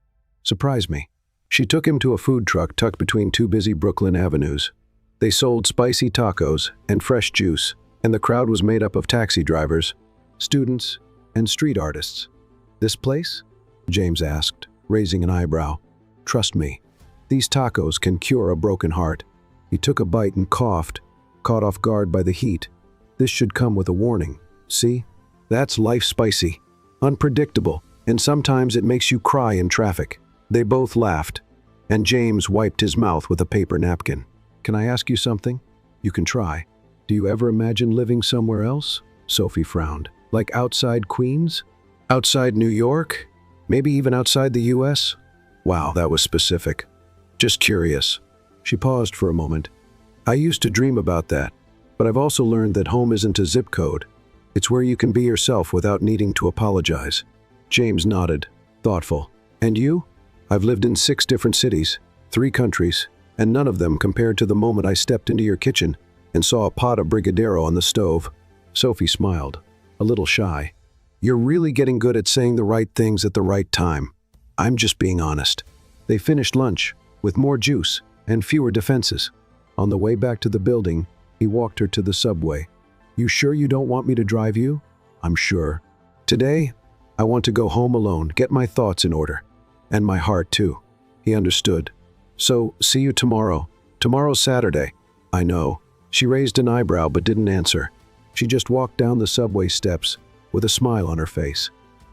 Surprise me. She took him to a food truck tucked between two busy Brooklyn avenues. They sold spicy tacos and fresh juice, and the crowd was made up of taxi drivers, students, and street artists. This place? James asked, raising an eyebrow. Trust me, these tacos can cure a broken heart. He took a bite and coughed, caught off guard by the heat. This should come with a warning. See? That's life spicy, unpredictable, and sometimes it makes you cry in traffic. They both laughed, and James wiped his mouth with a paper napkin. Can I ask you something? You can try. Do you ever imagine living somewhere else? Sophie frowned. Like outside Queens? Outside New York? Maybe even outside the US? Wow, that was specific. Just curious. She paused for a moment. I used to dream about that, but I've also learned that home isn't a zip code. It's where you can be yourself without needing to apologize. James nodded, thoughtful. And you? I've lived in 6 different cities, 3 countries, and none of them compared to the moment I stepped into your kitchen and saw a pot of brigadeiro on the stove. Sophie smiled, a little shy. You're really getting good at saying the right things at the right time. I'm just being honest. They finished lunch, with more juice and fewer defenses. On the way back to the building, he walked her to the subway. You sure you don't want me to drive you? I'm sure. Today, I want to go home alone, get my thoughts in order. And my heart, too. He understood. So, see you tomorrow. Tomorrow's Saturday. I know. She raised an eyebrow but didn't answer. She just walked down the subway steps with a smile on her face.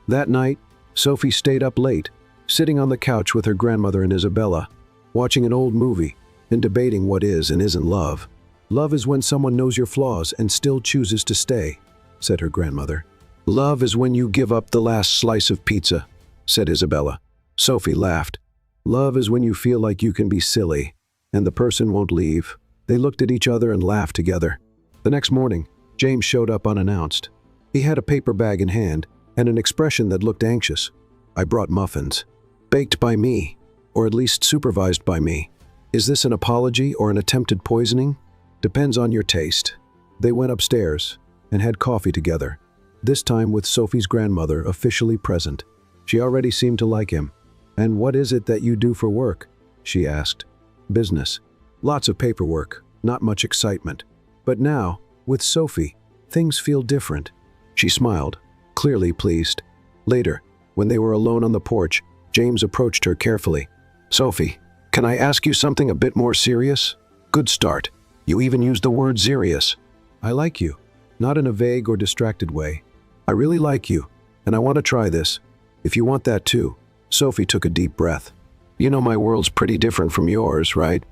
That night, Sophie stayed up late, sitting on the couch with her grandmother and Isabella, watching an old movie and debating what is and isn't love. Love is when someone knows your flaws and still chooses to stay, said her grandmother. Love is when you give up the last slice of pizza, said Isabella. Sophie laughed. Love is when you feel like you can be silly, and the person won't leave. They looked at each other and laughed together. The next morning, James showed up unannounced. He had a paper bag in hand and an expression that looked anxious. I brought muffins. Baked by me, or at least supervised by me. Is this an apology or an attempted poisoning? Depends on your taste. They went upstairs and had coffee together, this time with Sophie's grandmother officially present. She already seemed to like him. And what is it that you do for work? She asked. Business. Lots of paperwork, not much excitement. But now, with Sophie, things feel different. She smiled, clearly pleased. Later, when they were alone on the porch, James approached her carefully. Sophie, can I ask you something a bit more serious? Good start. You even used the word serious. I like you, not in a vague or distracted way. I really like you, and I want to try this. If you want that too. Sophie took a deep breath. You know my world's pretty different from yours, right?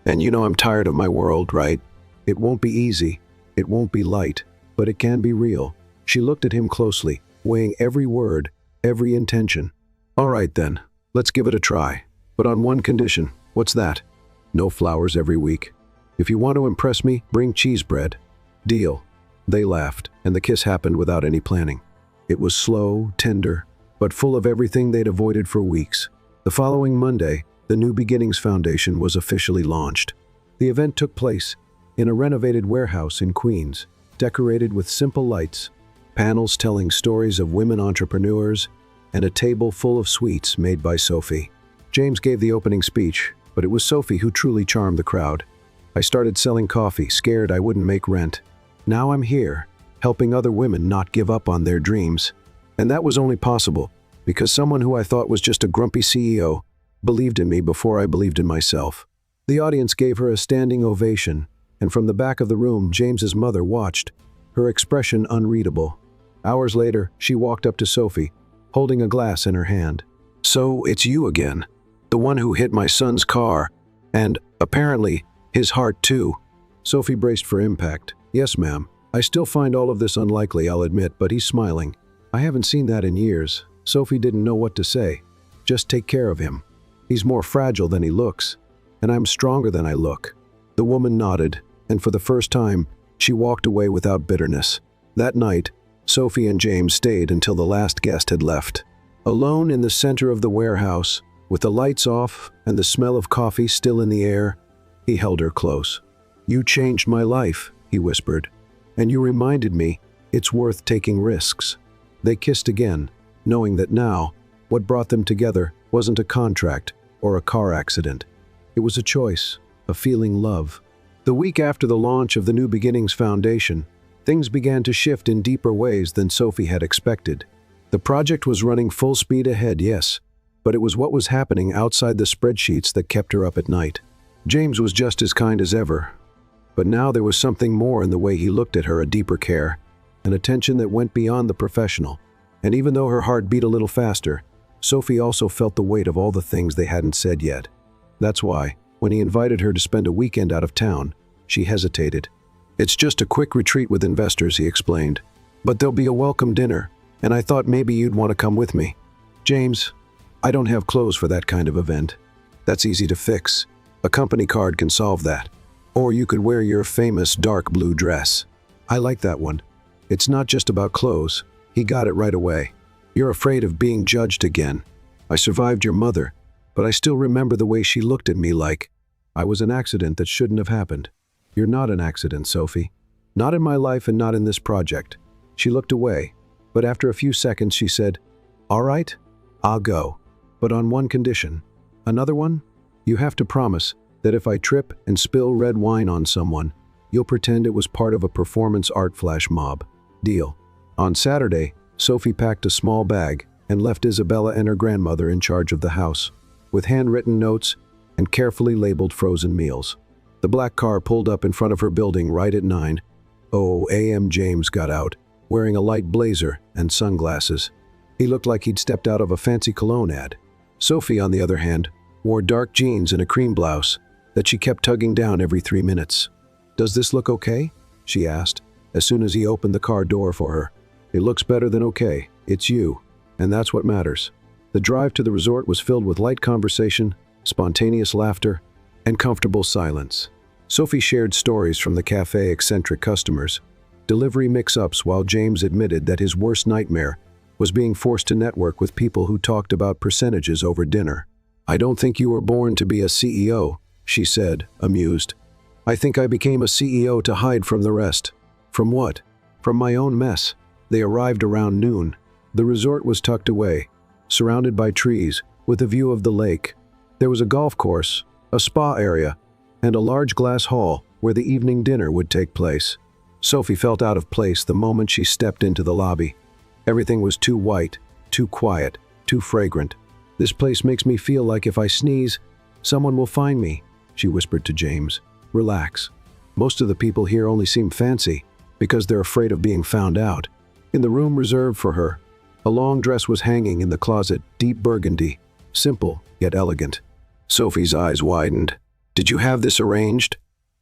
And you know I'm tired of my world, right? It won't be easy. It won't be light, but it can be real. She looked at him closely, weighing every word, every intention. All right then, let's give it a try. But on one condition. What's that? No flowers every week. If you want to impress me, bring cheese bread. Deal. They laughed, and the kiss happened without any planning. It was slow, tender, but full of everything they'd avoided for weeks. The following Monday, the New Beginnings Foundation was officially launched. The event took place in a renovated warehouse in Queens, decorated with simple lights, panels telling stories of women entrepreneurs, and a table full of sweets made by Sophie. James gave the opening speech, but it was Sophie who truly charmed the crowd. I started selling coffee, scared I wouldn't make rent. Now I'm here, helping other women not give up on their dreams. And that was only possible because someone who I thought was just a grumpy CEO believed in me before I believed in myself. The audience gave her a standing ovation, and from the back of the room, James's mother watched, her expression unreadable. Hours later, she walked up to Sophie, holding a glass in her hand. So it's you again, the one who hit my son's car, and, apparently, his heart too. Sophie braced for impact. Yes, ma'am. I still find all of this unlikely, I'll admit, but he's smiling. I haven't seen that in years. Sophie didn't know what to say. Just take care of him. He's more fragile than he looks, and I'm stronger than I look. The woman nodded, and for the first time, she walked away without bitterness. That night, Sophie and James stayed until the last guest had left. Alone in the center of the warehouse, with the lights off and the smell of coffee still in the air, he held her close. "You changed my life," he whispered, "and you reminded me it's worth taking risks." They kissed again, knowing that now, what brought them together wasn't a contract or a car accident. It was a choice, a feeling love. The week after the launch of the New Beginnings Foundation, things began to shift in deeper ways than Sophie had expected. The project was running full speed ahead, yes, but it was what was happening outside the spreadsheets that kept her up at night. James was just as kind as ever, but now there was something more in the way he looked at her, a deeper care, an attention that went beyond the professional. And even though her heart beat a little faster, Sophie also felt the weight of all the things they hadn't said yet. That's why, when he invited her to spend a weekend out of town, she hesitated. "It's just a quick retreat with investors," he explained. "But there'll be a welcome dinner, and I thought maybe you'd want to come with me." "James, I don't have clothes for that kind of event." "That's easy to fix. A company card can solve that. Or you could wear your famous dark blue dress." "I like that one. It's not just about clothes." He got it right away. "You're afraid of being judged again. I survived your mother, but I still remember the way she looked at me like I was an accident that shouldn't have happened." "You're not an accident, Sophie. Not in my life and not in this project." She looked away, but after a few seconds she said, "All right, I'll go, but on one condition." "Another one?" "You have to promise that if I trip and spill red wine on someone, you'll pretend it was part of a performance art flash mob." "Deal." On Saturday, Sophie packed a small bag and left Isabella and her grandmother in charge of the house, with handwritten notes and carefully labeled frozen meals. The black car pulled up in front of her building right at 9:00 a.m. James got out, wearing a light blazer and sunglasses. He looked like he'd stepped out of a fancy cologne ad. Sophie, on the other hand, wore dark jeans and a cream blouse that she kept tugging down every 3 minutes. "Does this look okay?" she asked, as soon as he opened the car door for her. "It looks better than okay. It's you, and that's what matters." The drive to the resort was filled with light conversation, spontaneous laughter, and comfortable silence. Sophie shared stories from the cafe eccentric customers, delivery mix-ups, while James admitted that his worst nightmare was being forced to network with people who talked about percentages over dinner. "I don't think you were born to be a CEO," she said, amused. "I think I became a CEO to hide from the rest." "From what?" "From my own mess." They arrived around noon. The resort was tucked away, surrounded by trees, with a view of the lake. There was a golf course, a spa area, and a large glass hall where the evening dinner would take place. Sophie felt out of place the moment she stepped into the lobby. Everything was too white, too quiet, too fragrant. "This place makes me feel like if I sneeze, someone will find me," she whispered to James. "Relax. Most of the people here only seem fancy because they're afraid of being found out." In the room reserved for her, a long dress was hanging in the closet, deep burgundy, simple yet elegant. Sophie's eyes widened. "Did you have this arranged?"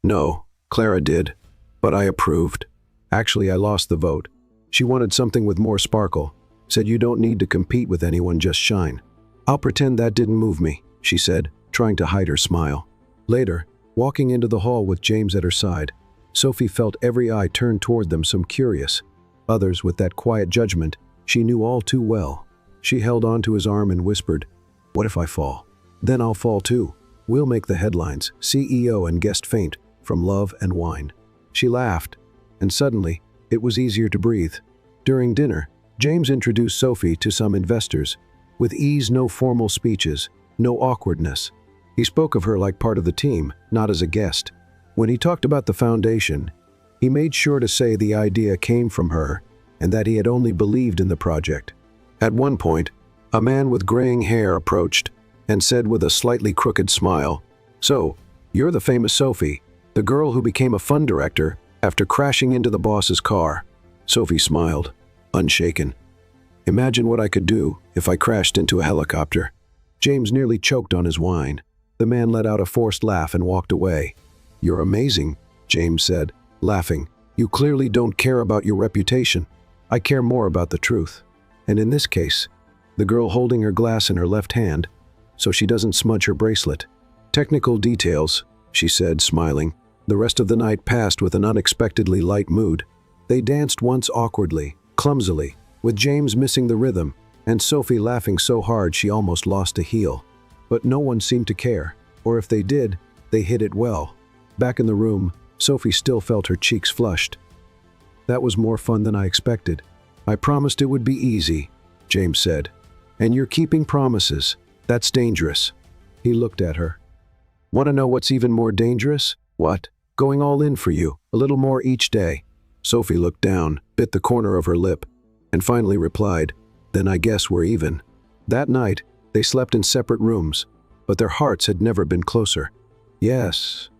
"No, Clara did, but I approved. Actually, I lost the vote. She wanted something with more sparkle, said you don't need to compete with anyone, just shine." "I'll pretend that didn't move me," she said, trying to hide her smile. Later, walking into the hall with James at her side, Sophie felt every eye turned toward them, some curious, others with that quiet judgment she knew all too well. She held onto his arm and whispered, "What if I fall? Then I'll fall too. We'll make the headlines, CEO and guest faint from love and wine." She laughed, and suddenly, it was easier to breathe. During dinner, James introduced Sophie to some investors. With ease, no formal speeches, no awkwardness. He spoke of her like part of the team, not as a guest. When he talked about the foundation, he made sure to say the idea came from her and that he had only believed in the project. At one point, a man with graying hair approached and said with a slightly crooked smile, "So, you're the famous Sophie, the girl who became a fund director after crashing into the boss's car." Sophie smiled, unshaken. "Imagine what I could do if I crashed into a helicopter." James nearly choked on his wine. The man let out a forced laugh and walked away. "You're amazing," James said, laughing. "You clearly don't care about your reputation. I care more about the truth. And in this case, the girl holding her glass in her left hand, so she doesn't smudge her bracelet." "Technical details," she said, smiling. The rest of the night passed with an unexpectedly light mood. They danced once awkwardly, clumsily, with James missing the rhythm and Sophie laughing so hard she almost lost a heel. But no one seemed to care, or if they did, they hid it well. Back in the room, Sophie still felt her cheeks flushed. "That was more fun than I expected. I promised it would be easy," James said. "And you're keeping promises. That's dangerous." He looked at her. "Want to know what's even more dangerous? What? Going all in for you, a little more each day." Sophie looked down, bit the corner of her lip, and finally replied, "Then I guess we're even." That night, they slept in separate rooms, but their hearts had never been closer. Yes,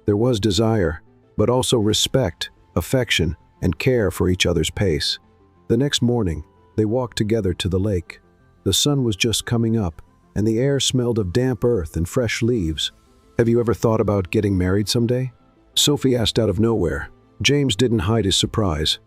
there was desire, but also respect, affection, and care for each other's pace. The next morning, they walked together to the lake. The sun was just coming up, and the air smelled of damp earth and fresh leaves. "Have you ever thought about getting married someday?" Sophie asked out of nowhere. James didn't hide his surprise.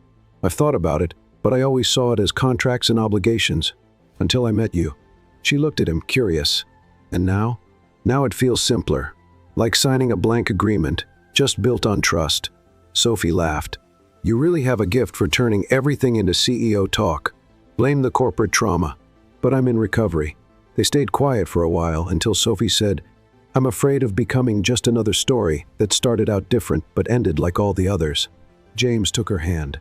"I've thought about it, but I always saw it as contracts and obligations. Until I met you." She looked at him, curious. "And now?" "Now it feels simpler. Like signing a blank agreement, just built on trust." Sophie laughed. "You really have a gift for turning everything into CEO talk. Blame the corporate trauma. But I'm in recovery." They stayed quiet for a while until Sophie said, "I'm afraid of becoming just another story that started out different but ended like all the others." James took her hand.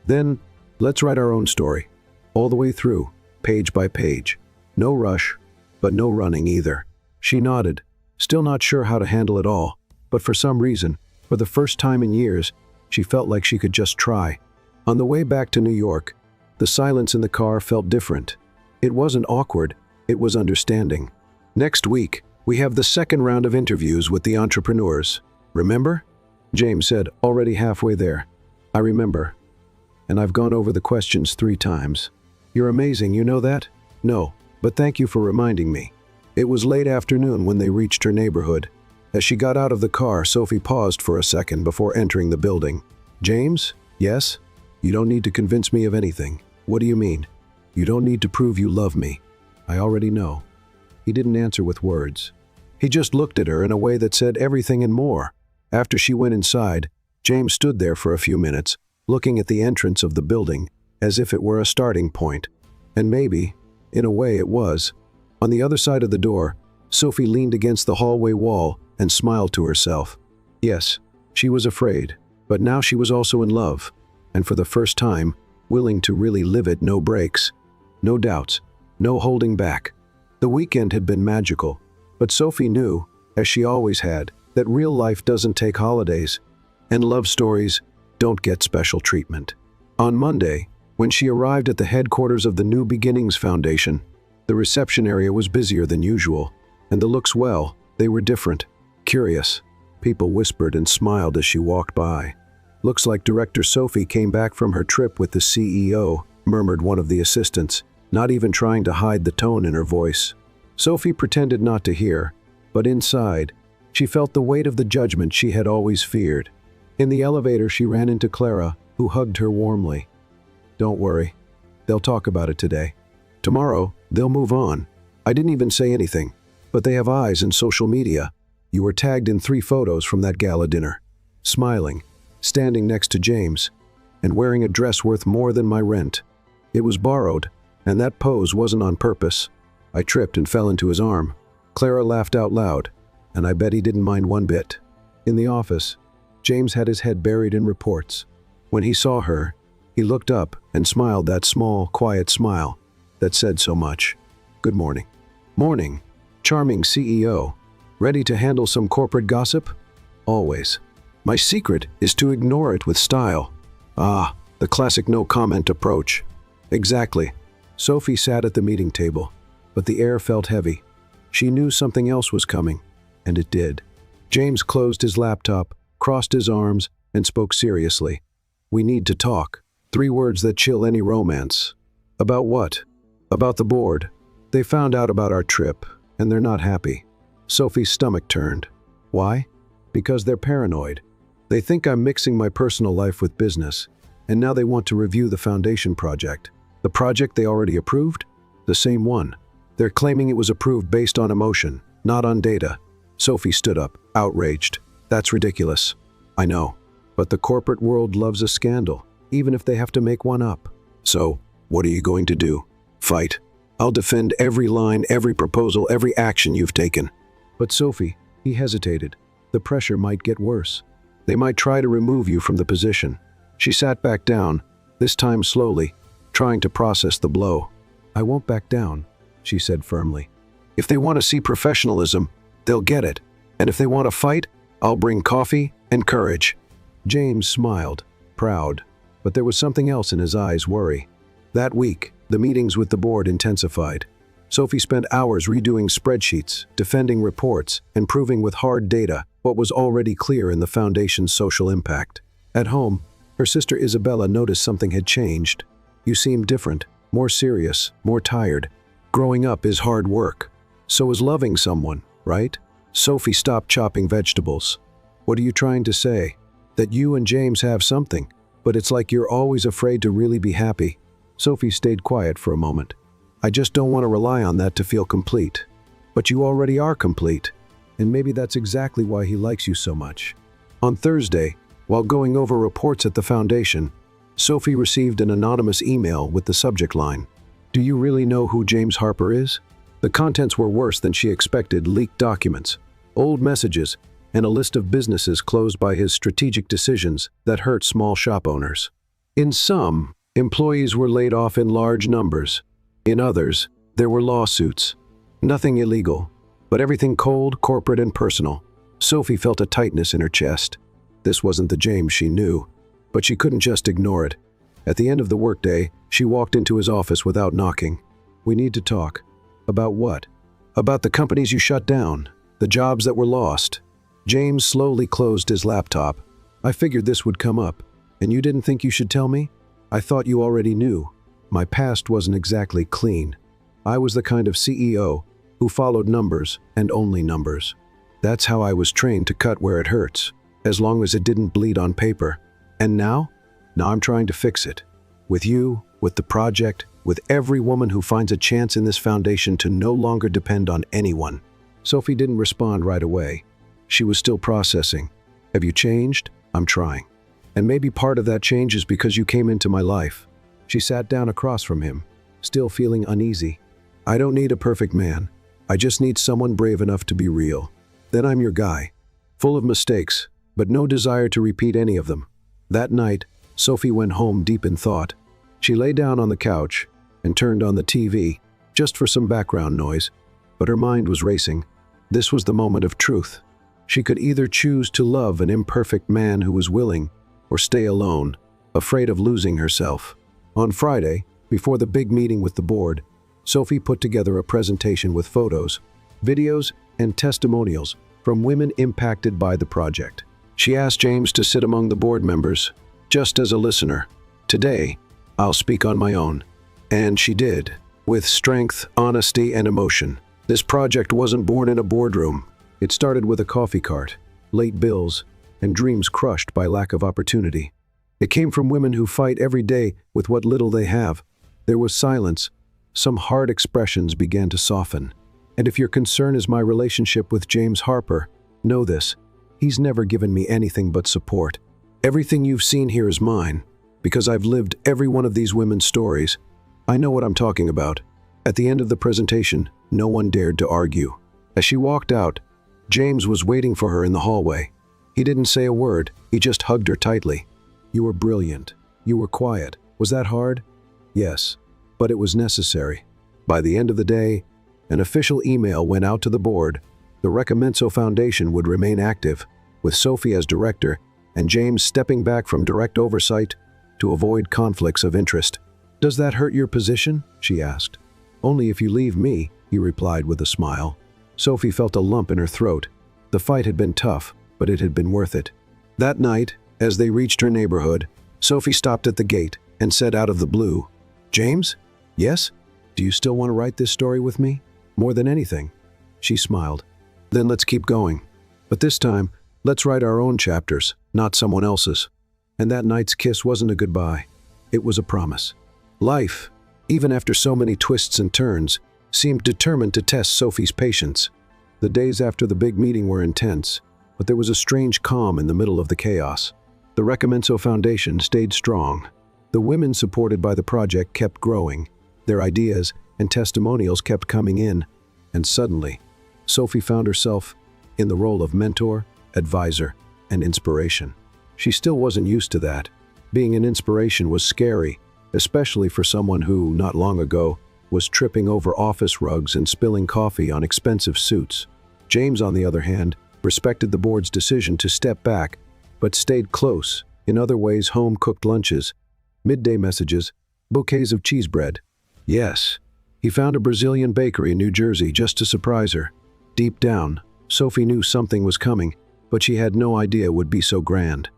"Then, let's write our own story. All the way through, page by page. No rush, but no running either." She nodded, still not sure how to handle it all, but for some reason, for the first time in years, she felt like she could just try. On the way back to New York, the silence in the car felt different. It wasn't awkward, it was understanding. "Next week, we have the second round of interviews with the entrepreneurs. Remember?" James said, already halfway there. "I remember. And I've gone over the questions 3 times. You're amazing, you know that?" "No, but thank you for reminding me." It was late afternoon when they reached her neighborhood. As she got out of the car, Sophie paused for a second before entering the building. "James? Yes? You don't need to convince me of anything." "What do you mean?" "You don't need to prove you love me. I already know." He didn't answer with words. He just looked at her in a way that said everything and more. After she went inside, James stood there for a few minutes, looking at the entrance of the building, as if it were a starting point. And maybe, in a way, it was. On the other side of the door, Sophie leaned against the hallway wall and smiled to herself. Yes, she was afraid, but now she was also in love, and for the first time, willing to really live it, no breaks, no doubts, no holding back. The weekend had been magical, but Sophie knew, as she always had, that real life doesn't take holidays, and love stories don't get special treatment. On Monday, when she arrived at the headquarters of the New Beginnings Foundation, the reception area was busier than usual, and the looks, well, they were different. Curious. People whispered and smiled as she walked by. "Looks like Director Sophie came back from her trip with the CEO," murmured one of the assistants, not even trying to hide the tone in her voice. Sophie pretended not to hear, but inside, she felt the weight of the judgment she had always feared. In the elevator, she ran into Clara, who hugged her warmly. "Don't worry. They'll talk about it today. Tomorrow, they'll move on. I didn't even say anything, but they have eyes in social media. You were tagged in 3 photos from that gala dinner." Smiling, standing next to James, and wearing a dress worth more than my rent. It was borrowed, and that pose wasn't on purpose. I tripped and fell into his arm. Clara laughed out loud, and I bet he didn't mind one bit. In the office, James had his head buried in reports. When he saw her, he looked up and smiled that small, quiet smile that said so much. "Good morning." "Morning. Charming CEO. Ready to handle some corporate gossip?" "Always. My secret is to ignore it with style." "Ah, the classic no-comment approach." "Exactly." Sophie sat at the meeting table, but the air felt heavy. She knew something else was coming, and it did. James closed his laptop, crossed his arms, and spoke seriously. "We need to talk." 3 words that chill any romance. "About what?" "About the board. They found out about our trip, and they're not happy." Sophie's stomach turned. "Why?" "Because they're paranoid. They think I'm mixing my personal life with business, and now they want to review the foundation project." "The project they already approved?" "The same one. They're claiming it was approved based on emotion, not on data." Sophie stood up, outraged. "That's ridiculous." "I know, but the corporate world loves a scandal, even if they have to make one up." So, what are you going to do? Fight? I'll defend every line, every proposal, every action you've taken. But Sophie, he hesitated. The pressure might get worse. They might try to remove you from the position. She sat back down, this time slowly, trying to process the blow. I won't back down, she said firmly. If they want to see professionalism, they'll get it. And if they want to fight, I'll bring coffee and courage. James smiled, proud, but there was something else in his eyes, worry. That week, the meetings with the board intensified. Sophie spent hours redoing spreadsheets, defending reports, and proving with hard data what was already clear in the foundation's social impact. At home, her sister Isabella noticed something had changed. You seemed different, more serious, more tired. Growing up is hard work. So is loving someone, right? Sophie stopped chopping vegetables. What are you trying to say? That you and James have something, but it's like you're always afraid to really be happy. Sophie stayed quiet for a moment. I just don't want to rely on that to feel complete. But you already are complete. And maybe that's exactly why he likes you so much. On Thursday, while going over reports at the foundation, Sophie received an anonymous email with the subject line, "Do you really know who James Harper is?" The contents were worse than she expected: leaked documents, old messages, and a list of businesses closed by his strategic decisions that hurt small shop owners. In some, employees were laid off in large numbers. In others, there were lawsuits. Nothing illegal, but everything cold, corporate, and personal. Sophie felt a tightness in her chest. This wasn't the James she knew, but she couldn't just ignore it. At the end of the workday, she walked into his office without knocking. "We need to talk." "About what?" "About the companies you shut down, the jobs that were lost." James slowly closed his laptop. "I figured this would come up. And you didn't think you should tell me? I thought you already knew. My past wasn't exactly clean. I was the kind of CEO who followed numbers and only numbers. That's how I was trained to cut where it hurts, as long as it didn't bleed on paper. And now? Now I'm trying to fix it. With you, with the project, with every woman who finds a chance in this foundation to no longer depend on anyone." Sophie didn't respond right away. She was still processing. "Have you changed? I'm trying. And maybe part of that change is because you came into my life." She sat down across from him, still feeling uneasy. "I don't need a perfect man. I just need someone brave enough to be real. Then I'm your guy. Full of mistakes, but no desire to repeat any of them." That night, Sophie went home deep in thought. She lay down on the couch and turned on the TV, just for some background noise, but her mind was racing. This was the moment of truth. She could either choose to love an imperfect man who was willing, or stay alone, afraid of losing herself. On Friday, before the big meeting with the board, Sophie put together a presentation with photos, videos, and testimonials from women impacted by the project. She asked James to sit among the board members, just as a listener. "Today, I'll speak on my own." And she did, with strength, honesty, and emotion. This project wasn't born in a boardroom. It started with a coffee cart, late bills, and dreams crushed by lack of opportunity. It came from women who fight every day with what little they have. There was silence. Some hard expressions began to soften. And if your concern is my relationship with James Harper, know this: he's never given me anything but support. Everything you've seen here is mine, because I've lived every one of these women's stories. I know what I'm talking about. At the end of the presentation, no one dared to argue. As she walked out, James was waiting for her in the hallway. He didn't say a word, he just hugged her tightly. "You were brilliant. You were quiet. Was that hard?" "Yes, but it was necessary." By the end of the day, an official email went out to the board. The Recommenso Foundation would remain active, with Sophie as director and James stepping back from direct oversight to avoid conflicts of interest. "Does that hurt your position?" she asked. "Only if you leave me," he replied with a smile. Sophie felt a lump in her throat. The fight had been tough, but it had been worth it. That night, as they reached her neighborhood, Sophie stopped at the gate and said out of the blue, "James? Yes? Do you still want to write this story with me? More than anything." She smiled. "Then let's keep going. But this time, let's write our own chapters, not someone else's." And that night's kiss wasn't a goodbye. It was a promise. Life, even after so many twists and turns, seemed determined to test Sophie's patience. The days after the big meeting were intense, but there was a strange calm in the middle of the chaos. The Recommenso Foundation stayed strong. The women supported by the project kept growing. Their ideas and testimonials kept coming in, and suddenly, Sophie found herself in the role of mentor, advisor, and inspiration. She still wasn't used to that. Being an inspiration was scary, especially for someone who, not long ago, was tripping over office rugs and spilling coffee on expensive suits. James, on the other hand, respected the board's decision to step back, but stayed close in other ways: home-cooked lunches, midday messages, bouquets of cheese bread. Yes, he found a Brazilian bakery in New Jersey just to surprise her. Deep down, Sophie knew something was coming, but she had no idea it would be so grand.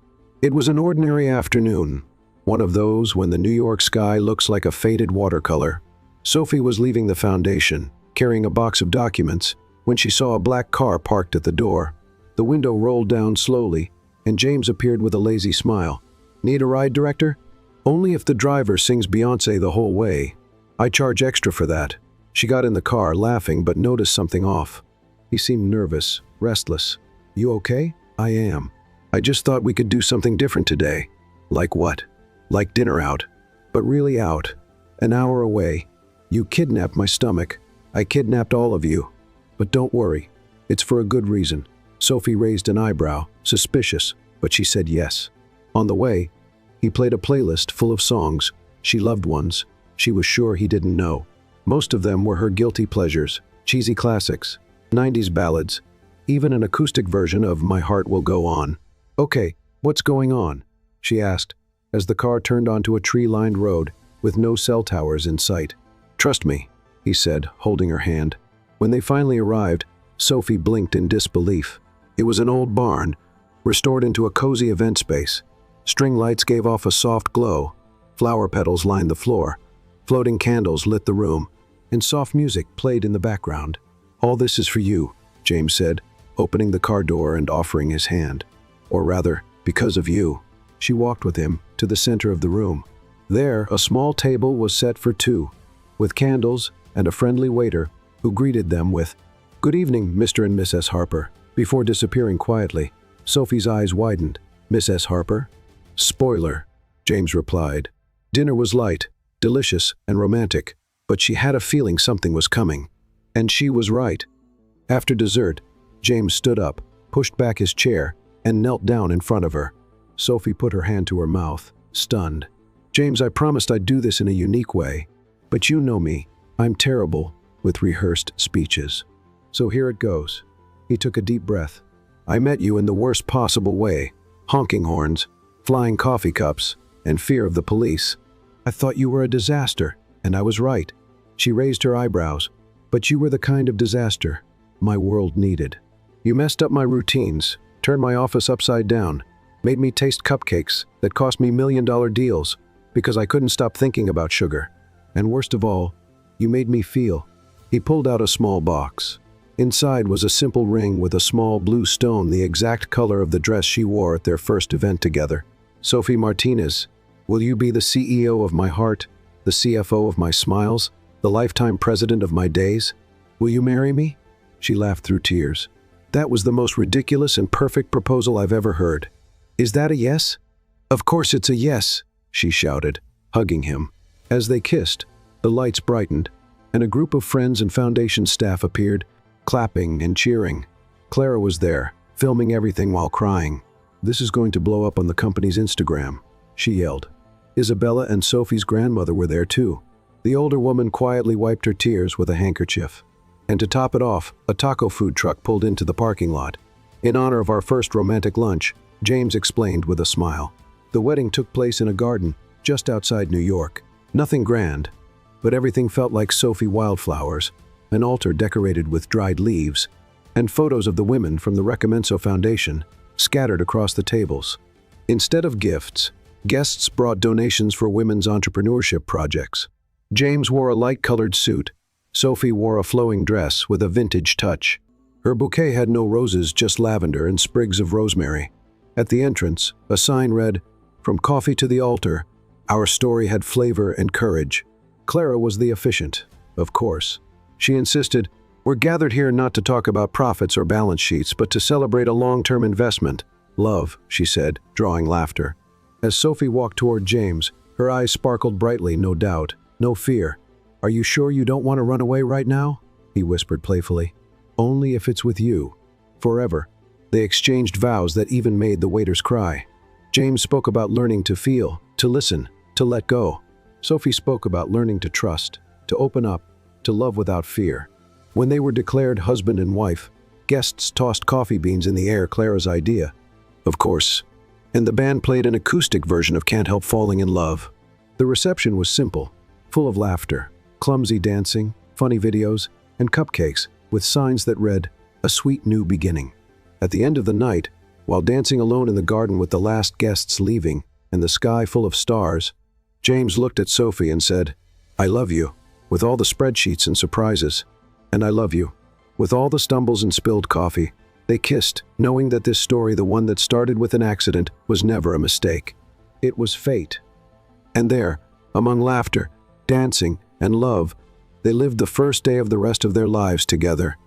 It was an ordinary afternoon, one of those when the New York sky looks like a faded watercolor. Sophie was leaving the foundation, carrying a box of documents, when she saw a black car parked at the door. The window rolled down slowly, and James appeared with a lazy smile. "Need a ride, Director?" "Only if the driver sings Beyoncé the whole way. I charge extra for that." She got in the car, laughing, but noticed something off. He seemed nervous, restless. "You okay?" "I am. I just thought we could do something different today." "Like what?" "Like dinner out. But really out. An hour away. You kidnapped my stomach. I kidnapped all of you. But don't worry. It's for a good reason." Sophie raised an eyebrow, suspicious, but she said yes. On the way, he played a playlist full of songs, she loved ones she was sure he didn't know. Most of them were her guilty pleasures, cheesy classics, 90s ballads, even an acoustic version of My Heart Will Go On. "Okay, what's going on?" she asked, as the car turned onto a tree-lined road with no cell towers in sight. "Trust me," he said, holding her hand. When they finally arrived, Sophie blinked in disbelief. It was an old barn, restored into a cozy event space. String lights gave off a soft glow, flower petals lined the floor, floating candles lit the room, and soft music played in the background. "All this is for you," James said, opening the car door and offering his hand. "Or rather, because of you." She walked with him to the center of the room. There, a small table was set for two, with candles and a friendly waiter who greeted them with, "Good evening, Mr. and Miss S. Harper," before disappearing quietly. Sophie's eyes widened. "Miss S. Harper?" "Spoiler," James replied. Dinner was light, delicious, and romantic, but she had a feeling something was coming. And she was right. After dessert, James stood up, pushed back his chair, and knelt down in front of her. Sophie put her hand to her mouth, stunned. "James, I promised I'd do this in a unique way, but you know me. I'm terrible with rehearsed speeches. So here it goes." He took a deep breath. "I met you in the worst possible way. Honking horns, flying coffee cups, and fear of the police. I thought you were a disaster, and I was right." She raised her eyebrows. "But you were the kind of disaster my world needed. You messed up my routines, turned my office upside down, made me taste cupcakes that cost me million-dollar deals because I couldn't stop thinking about sugar. And worst of all, you made me feel." He pulled out a small box. Inside was a simple ring with a small blue stone, the exact color of the dress she wore at their first event together. "Sophie Martinez, will you be the CEO of my heart, the CFO of my smiles, the lifetime president of my days? Will you marry me?" She laughed through tears. "That was the most ridiculous and perfect proposal I've ever heard. Is that a yes?" "Of course it's a yes," she shouted, hugging him. As they kissed, the lights brightened, and a group of friends and foundation staff appeared, clapping and cheering. Clara was there, filming everything while crying. "This is going to blow up on the company's Instagram," she yelled. Isabella and Sophie's grandmother were there too. The older woman quietly wiped her tears with a handkerchief. And to top it off, a taco food truck pulled into the parking lot. "In honor of our first romantic lunch," James explained with a smile. The wedding took place in a garden just outside New York. Nothing grand, but everything felt like Sophie wildflowers, an altar decorated with dried leaves, and photos of the women from the Recomenso Foundation scattered across the tables. Instead of gifts, guests brought donations for women's entrepreneurship projects. James wore a light-colored suit. Sophie wore a flowing dress with a vintage touch. Her bouquet had no roses, just lavender and sprigs of rosemary. At the entrance, a sign read, "From coffee to the altar, our story had flavor and courage." Clara was the officiant, of course. She insisted, "We're gathered here not to talk about profits or balance sheets, but to celebrate a long-term investment. Love," she said, drawing laughter. As Sophie walked toward James, Her eyes sparkled brightly, no doubt, no fear. "Are you sure you don't want to run away right now?" he whispered playfully. "Only if it's with you. Forever." They exchanged vows that even made the waiters cry. James spoke about learning to feel, to listen, to let go. Sophie spoke about learning to trust, to open up, to love without fear. When they were declared husband and wife, guests tossed coffee beans in the air, Clara's idea, of course, and the band played an acoustic version of Can't Help Falling in Love. The reception was simple, full of laughter, clumsy dancing, funny videos, and cupcakes with signs that read, "A sweet new beginning." At the end of the night, while dancing alone in the garden with the last guests leaving and the sky full of stars, James looked at Sophie and said, "I love you, with all the spreadsheets and surprises. And I love you, with all the stumbles and spilled coffee." They kissed, knowing that this story, the one that started with an accident, was never a mistake. It was fate. And there, among laughter, dancing, and love, they lived the first day of the rest of their lives together.